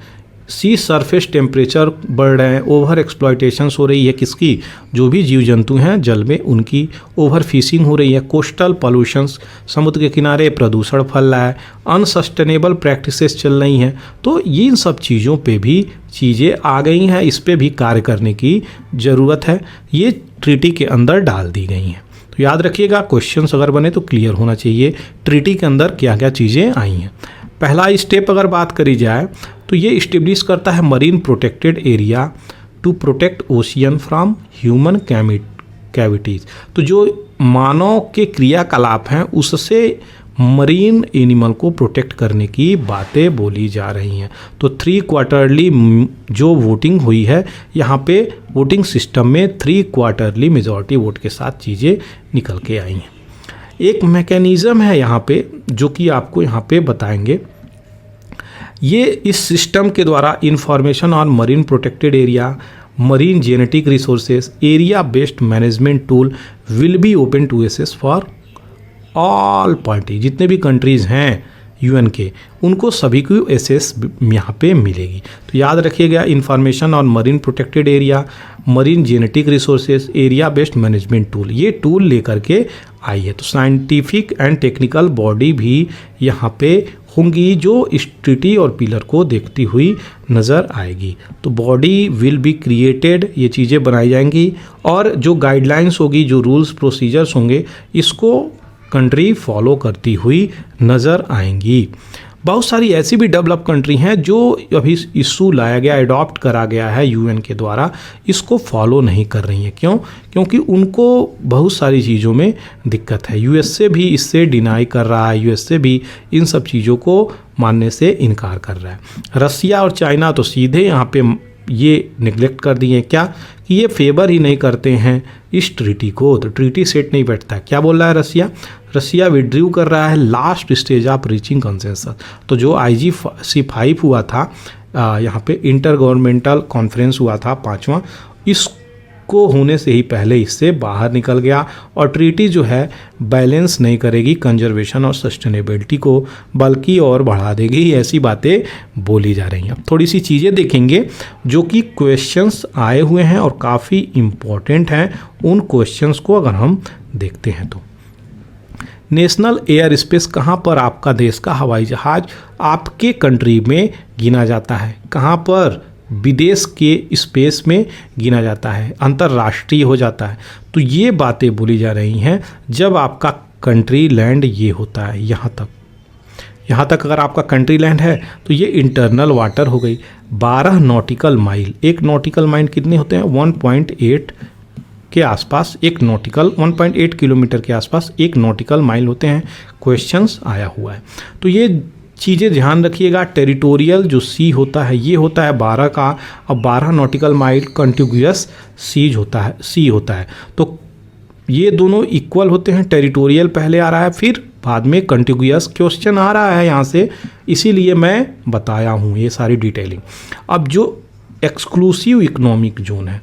सी सरफेस टेम्परेचर बढ़ रहे हैं, ओवर एक्सप्लॉयटेशंस हो रही है किसकी, जो भी जीव जंतु हैं जल में उनकी ओवर फिशिंग हो रही है, कोस्टल पॉल्यूशंस समुद्र के किनारे प्रदूषण फैल रहा है, अनसस्टेनेबल प्रैक्टिसेस चल रही हैं। तो ये इन सब चीज़ों पे भी चीज़ें आ गई हैं, इस पे भी कार्य करने की ज़रूरत है, ये ट्रीटी के अंदर डाल दी गई हैं। तो याद रखिएगा, क्वेश्चंस अगर बने तो क्लियर होना चाहिए ट्रीटी के अंदर क्या क्या चीज़ें आई हैं। पहला स्टेप अगर बात करी जाए तो ये इस्टेब्लिश करता है marine protected area to protect ocean from human cavities. तो जो मानव के क्रियाकलाप हैं उससे मरीन एनिमल को प्रोटेक्ट करने की बातें बोली जा रही हैं। तो 3 क्वार्टरली जो वोटिंग हुई है यहाँ पे वोटिंग सिस्टम में 3 क्वार्टरली मेजॉरिटी वोट के साथ चीज़ें निकल के आई हैं। एक मैकेनिज़्म है यहाँ पे जो कि आपको यहाँ पे बताएंगे। ये इस सिस्टम के द्वारा information on marine protected area, marine genetic resources, area based management tool will be open to access for all party. जितने भी कंट्रीज़ हैं यूएन के, उनको सभी को एक्सेस यहाँ पे मिलेगी। तो याद रखिएगा, information on marine protected area, marine genetic resources, area based management tool, ये टूल लेकर के आई है। तो साइंटिफिक एंड टेक्निकल बॉडी भी यहाँ पे होंगी जो इस ट्रीटी और पिलर को देखती हुई नज़र आएगी। तो बॉडी विल बी क्रिएटेड, ये चीज़ें बनाई जाएंगी और जो गाइडलाइंस होगी, जो रूल्स प्रोसीजर्स होंगे, इसको कंट्री फॉलो करती हुई नज़र आएंगी। बहुत सारी ऐसी भी डेवलप कंट्री हैं जो अभी इशू लाया गया, अडॉप्ट करा गया है यूएन के द्वारा, इसको फॉलो नहीं कर रही हैं। क्यों? क्योंकि उनको बहुत सारी चीज़ों में दिक्कत है। यूएसए भी इससे डिनाई कर रहा है, यूएसए भी इन सब चीज़ों को मानने से इनकार कर रहा है। रसिया और चाइना तो सीधे यहाँ पे ये निगलेक्ट कर दिए क्या कि ये फेवर ही नहीं करते हैं इस ट्रीटी को, तो ट्रीटी सेट नहीं बैठता है। क्या बोल रहा है रसिया विड्रू कर रहा है last stage of reaching consensus. तो जो IGC5 हुआ था, यहाँ पे इंटर गवर्नमेंटल कॉन्फ्रेंस हुआ था 5वां, इसको होने से ही पहले इससे बाहर निकल गया और ट्रीटी जो है बैलेंस नहीं करेगी कंजर्वेशन और सस्टेनेबिलिटी को, बल्कि और बढ़ा देगी। ऐसी बातें बोली जा रही हैं। अब थोड़ी सी चीज़ें देखेंगे जो कि क्वेश्चंस आए हुए हैं और काफ़ी इम्पोर्टेंट हैं। उन क्वेश्चंस को अगर हम देखते हैं तो नेशनल एयर स्पेस कहाँ पर आपका देश का हवाई जहाज़ आपके कंट्री में गिना जाता है, कहाँ पर विदेश के स्पेस में गिना जाता है, अंतर्राष्ट्रीय हो जाता है। तो ये बातें बोली जा रही हैं जब आपका कंट्री लैंड ये होता है। यहाँ तक अगर आपका कंट्री लैंड है तो ये इंटरनल वाटर हो गई। 12 नॉटिकल माइल, एक नॉटिकल माइल कितने होते हैं? 1.8 के आसपास, 1.8 किलोमीटर के आसपास 1 नॉटिकल माइल होते हैं। क्वेश्चंस आया हुआ है, तो ये चीज़ें ध्यान रखिएगा। टेरिटोरियल जो सी होता है ये होता है 12 का, अब 12 नॉटिकल माइल कंटिग्यूअस सी होता है। तो ये दोनों इक्वल होते हैं। टेरिटोरियल पहले आ रहा है, फिर बाद में कंटिग्यूअस। क्वेश्चन आ रहा है यहाँ से, इसीलिए मैं बताया हूँ ये सारी डिटेलिंग। अब जो एक्सक्लूसिव इकोनॉमिक जोन है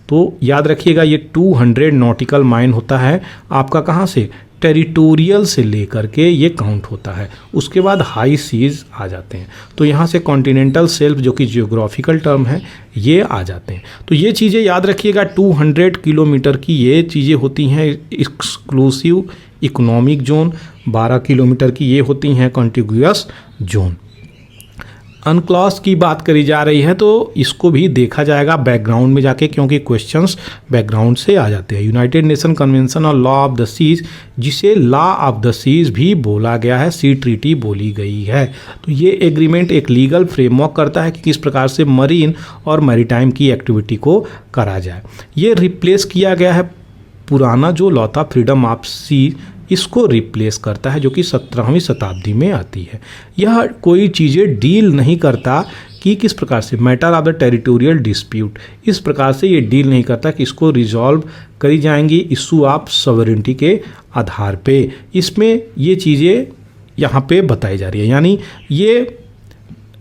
तो याद रखिएगा ये 200 नॉटिकल माइल होता है आपका, कहाँ से? टेरिटोरियल से लेकर के ये काउंट होता है। उसके बाद हाई सीज आ जाते हैं, तो यहाँ से कॉन्टिनेंटल शेल्फ जो कि जियोग्राफिकल टर्म है ये आ जाते हैं। तो ये चीज़ें याद रखिएगा, 200 किलोमीटर की ये चीज़ें होती हैं एक्सक्लूसिव इकोनॉमिक जोन, 12 किलोमीटर की ये होती हैं कॉन्टिग्यूअस जोन। अनक्लॉज की बात करी जा रही है तो इसको भी देखा जाएगा बैकग्राउंड में जाके, क्योंकि क्वेश्चंस बैकग्राउंड से आ जाते हैं। United Nation convention on law of the seas, जिसे लॉ ऑफ द सीज भी बोला गया है, सी ट्रीटी बोली गई है। तो ये एग्रीमेंट एक लीगल फ्रेमवर्क करता है कि किस प्रकार से मरीन और मैरीटाइम की एक्टिविटी को करा जाए। ये रिप्लेस किया गया है पुराना जो लॉ था फ्रीडम ऑफ सी, इसको रिप्लेस करता है जो कि 17वीं शताब्दी में आती है। यह कोई चीज़ें डील नहीं करता कि किस प्रकार से matter of the territorial dispute, इस प्रकार से ये डील नहीं करता कि इसको रिजॉल्व करी जाएंगी इशू ऑफ सॉवरेनिटी के आधार पे। इसमें ये चीज़ें यहाँ पे बताई जा रही है, यानी ये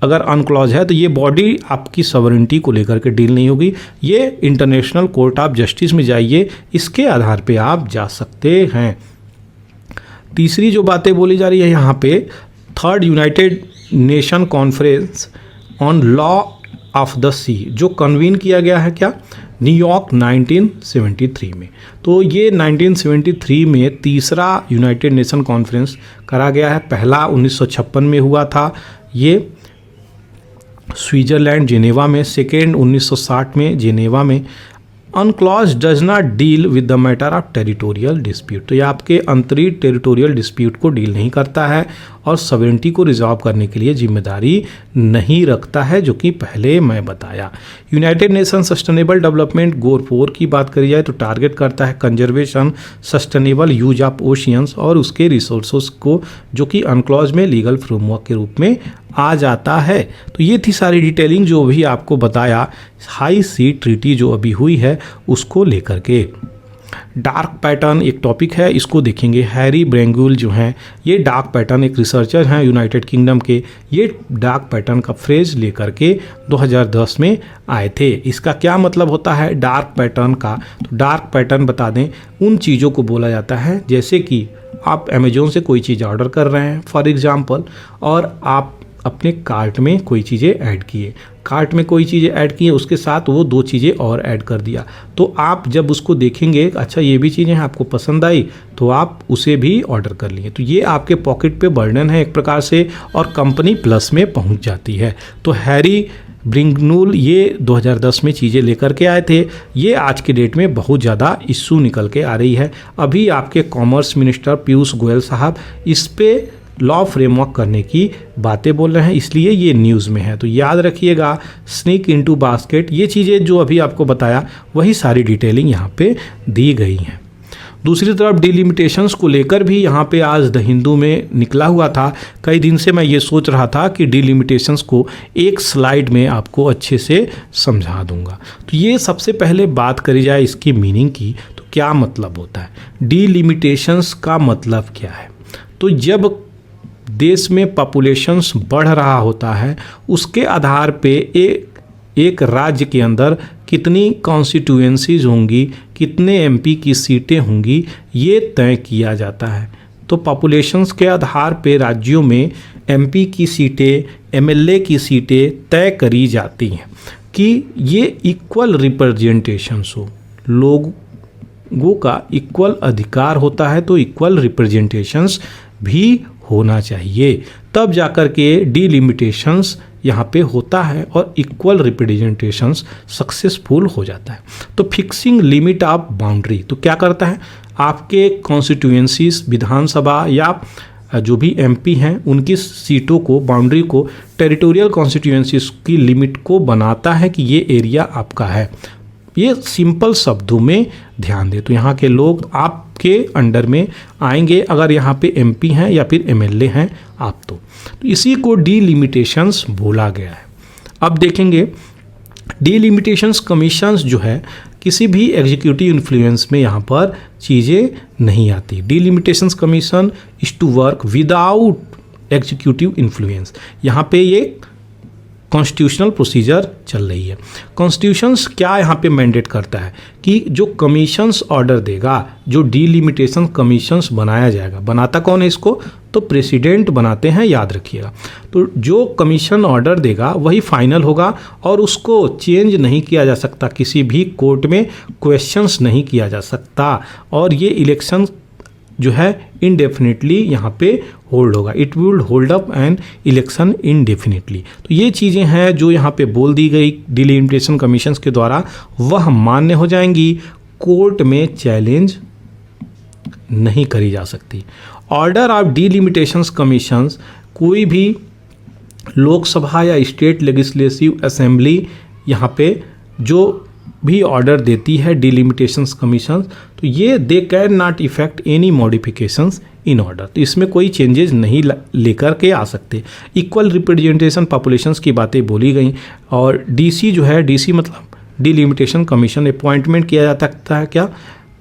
अगर अनक्लॉज है तो ये बॉडी आपकी सॉवरेनिटी को लेकर के डील नहीं होगी। ये इंटरनेशनल कोर्ट ऑफ जस्टिस में जाइए, इसके आधार पे आप जा सकते हैं। तीसरी जो बातें बोली जा रही है यहाँ पे, 3rd united nation conference on law of the sea जो कन्वीन किया गया है क्या, न्यूयॉर्क 1973 में। तो ये 1973 में तीसरा यूनाइटेड नेशन कॉन्फ्रेंस करा गया है। पहला 1956 में हुआ था ये स्विट्ज़रलैंड जेनेवा में, सेकेंड 1960 में जेनेवा में। अनक्लॉज does not deal with the matter of territorial dispute, तो ये आपके अंतरिम टेरिटोरियल डिस्प्यूट को डील नहीं करता है और सॉवरेनिटी को रिजॉल्व करने के लिए जिम्मेदारी नहीं रखता है, जो कि पहले मैं बताया। United nation sustainable development goal 4 की बात करी जाए तो टारगेट करता है conservation, sustainable use of oceans और उसके रिसोर्सेज को, जो कि अनक्लॉज में लीगल फ्रेमवर्क के रूप में आ जाता है। तो ये थी सारी डिटेलिंग जो भी आपको बताया हाई सी ट्रीटी जो अभी हुई है उसको लेकर के। डार्क पैटर्न एक टॉपिक है, इसको देखेंगे। हैरी ब्रेंगुल जो हैं ये डार्क पैटर्न एक रिसर्चर हैं यूनाइटेड किंगडम के, ये डार्क पैटर्न का फ्रेज लेकर के 2010 में आए थे। इसका क्या मतलब होता है डार्क पैटर्न का, तो डार्क पैटर्न बता दें उन चीज़ों को बोला जाता है जैसे कि आप अमेजोन से कोई चीज़ ऑर्डर कर रहे हैं फॉर एग्जाम्पल, और आप अपने कार्ट में कोई चीज़ें ऐड किए, कार्ट में कोई चीज़ें ऐड किए, उसके साथ वो 2 चीज़ें और ऐड कर दिया, तो आप जब उसको देखेंगे अच्छा ये भी चीज़ें आपको पसंद आई तो आप उसे भी ऑर्डर कर लिए, तो ये आपके पॉकेट पे बर्डन है एक प्रकार से और कंपनी प्लस में पहुंच जाती है। तो हैरी ब्रिंगनुल ये 2010 में चीज़ें लेकर के आए थे। ये आज के डेट में बहुत ज़्यादा इश्यू निकल के आ रही है। अभी आपके कॉमर्स मिनिस्टर पीयूष गोयल साहब इस पे लॉ फ्रेमवर्क करने की बातें बोल रहे हैं, इसलिए ये न्यूज़ में है। तो याद रखिएगा स्नीक इनटू बास्केट, ये चीज़ें जो अभी आपको बताया वही सारी डिटेलिंग यहाँ पे दी गई हैं। दूसरी तरफ डिलिमिटेशंस को लेकर भी यहाँ पे आज द हिंदू में निकला हुआ था। कई दिन से मैं ये सोच रहा था कि डिलिमिटेशंस को एक स्लाइड में आपको अच्छे से समझा दूंगा। तो ये सबसे पहले बात करी जाए इसकी मीनिंग की, तो क्या मतलब होता है डिलिमिटेशंस का मतलब क्या है। तो जब देश में पॉपुलेशंस बढ़ रहा होता है उसके आधार पे एक राज्य के अंदर कितनी कॉन्स्टिट्यूएंसीज होंगी, कितने एमपी की सीटें होंगी, ये तय किया जाता है। तो पॉपुलेशंस के आधार पे राज्यों में एमपी की सीटें, एमएलए की सीटें तय करी जाती हैं कि ये इक्वल रिप्रेजेंटेशंस हो, लोगों का इक्वल अधिकार होता है तो इक्वल रिप्रेजेंटेशंस भी होना चाहिए, तब जाकर के डिलिमिटेशंस यहाँ पे होता है और इक्वल रिप्रेजेंटेशंस सक्सेसफुल हो जाता है। तो फिक्सिंग लिमिट ऑफ बाउंड्री तो क्या करता है, आपके कॉन्स्टिट्यूएंसीज विधानसभा या जो भी एमपी हैं उनकी सीटों को, बाउंड्री को, टेरिटोरियल कॉन्स्टिट्यूएंसीज की लिमिट को बनाता है कि ये एरिया आपका है। ये सिंपल शब्दों में ध्यान दें तो यहाँ के लोग आपके अंडर में आएंगे अगर यहाँ पे एमपी हैं या फिर एमएलए हैं आप तो इसी को डिलिमिटेशंस बोला गया है। अब देखेंगे डिलिमिटेशंस कमीशंस जो है किसी भी एग्जीक्यूटिव इन्फ्लुएंस में यहाँ पर चीज़ें नहीं आती। Delimitations commission is to work without executive influence. यहाँ पे ये कॉन्स्टिट्यूशनल प्रोसीजर चल रही है। कॉन्स्टिट्यूशंस क्या यहाँ पे मैंडेट करता है कि जो कमीशंस ऑर्डर देगा, जो डिलिमिटेशन कमीशंस बनाया जाएगा, बनाता कौन है इसको, तो प्रेसिडेंट बनाते हैं, याद रखिएगा। तो जो कमीशन ऑर्डर देगा वही फाइनल होगा और उसको चेंज नहीं किया जा सकता, किसी भी कोर्ट में क्वेश्चंस नहीं किया जा सकता और ये इलेक्शन जो है इनडेफिनेटली यहाँ पे होल्ड होगा। It will hold up an election indefinitely. तो ये चीज़ें हैं जो यहाँ पे बोल दी गई डिलिमिटेशन कमीशंस के द्वारा, वह मान्य हो जाएंगी, कोर्ट में चैलेंज नहीं करी जा सकती। ऑर्डर ऑफ डिलिमिटेशंस कमीशंस कोई भी लोकसभा या स्टेट लेजिस्लेटिव असेंबली यहाँ पे जो भी ऑर्डर देती है डिलिमिटेशंस कमीशन, तो ये they can not effect any modifications in order, तो इसमें कोई चेंजेस नहीं लेकर के आ सकते। इक्वल रिप्रेजेंटेशन पॉपुलेशंस की बातें बोली गई और डीसी जो है, डीसी मतलब डिलिमिटेशन कमीशन अपॉइंटमेंट किया जाता है क्या,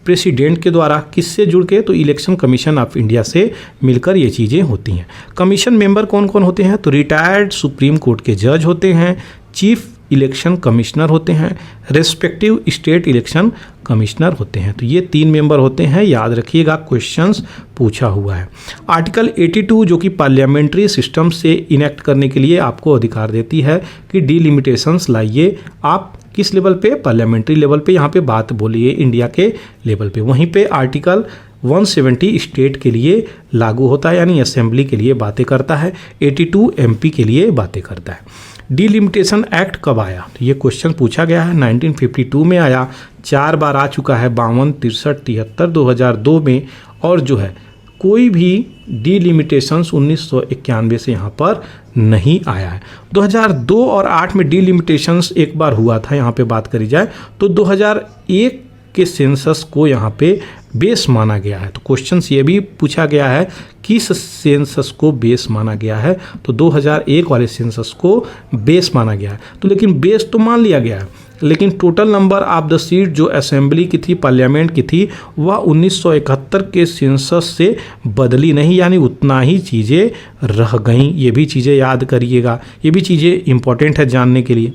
प्रेसिडेंट के द्वारा, किससे जुड़ के, तो इलेक्शन कमीशन ऑफ इंडिया से मिलकर ये चीज़ें होती हैं। कमीशन मेंबर कौन कौन होते हैं, तो रिटायर्ड सुप्रीम कोर्ट के जज होते हैं, चीफ इलेक्शन कमिश्नर होते हैं, रेस्पेक्टिव स्टेट इलेक्शन कमिश्नर होते हैं। तो ये 3 मेंबर होते हैं, याद रखिएगा, क्वेश्चंस पूछा हुआ है। आर्टिकल 82 जो कि पार्लियामेंट्री सिस्टम से इनेक्ट करने के लिए आपको अधिकार देती है कि डिलिमिटेशंस लाइए। आप किस लेवल पे? पार्लियामेंट्री लेवल पे यहाँ पे बात बोलिए, इंडिया के लेवल पे। वहीं पे आर्टिकल 170 स्टेट के लिए लागू होता है, यानी असेंबली के लिए बातें करता है। 82 एमपी के लिए बातें करता है। डिलिमिटेशन एक्ट कब आया? तो ये क्वेश्चन पूछा गया है। 1952 में आया, 4 बार आ चुका है, 52, 63, 73, 2002 में। और जो है कोई भी डिलिमिटेशंस 1991 से यहाँ पर नहीं आया है। 2002 और 8 में डिलिमिटेशंस एक बार हुआ था, यहाँ पे बात करी जाए तो 2001 के सेंसस को यहाँ पे बेस माना गया है। तो क्वेश्चंस ये भी पूछा गया है किस सेंसस को बेस माना गया है? तो 2001 वाले सेंसस को बेस माना गया है। तो लेकिन बेस तो मान लिया गया है, लेकिन total number of the seat जो असेंबली की थी, पार्लियामेंट की थी, वह 1971 के सेंसस से बदली नहीं, यानी उतना ही चीज़ें रह गईं। ये भी चीज़ें याद करिएगा, ये भी चीज़ें इंपॉर्टेंट है जानने के लिए।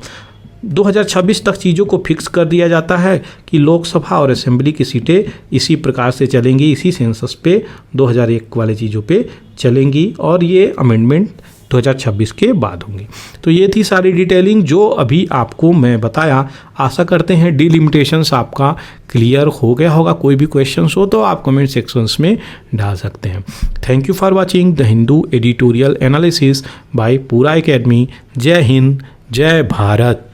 2026 तक चीज़ों को फिक्स कर दिया जाता है कि लोकसभा और असेंबली की सीटें इसी प्रकार से चलेंगी, इसी सेंसस पे 2001 वाले चीज़ों पे चलेंगी, और ये अमेंडमेंट 2026 के बाद होंगी। तो ये थी सारी डिटेलिंग जो अभी आपको मैं बताया। आशा करते हैं डिलिमिटेशंस आपका क्लियर हो गया होगा। कोई भी क्वेश्चंस हो तो आप कमेंट सेक्शंस में डाल सकते हैं। Thank you for watching the Hindu editorial analysis bye पूरा एकेडमी। जय हिंद, जय भारत।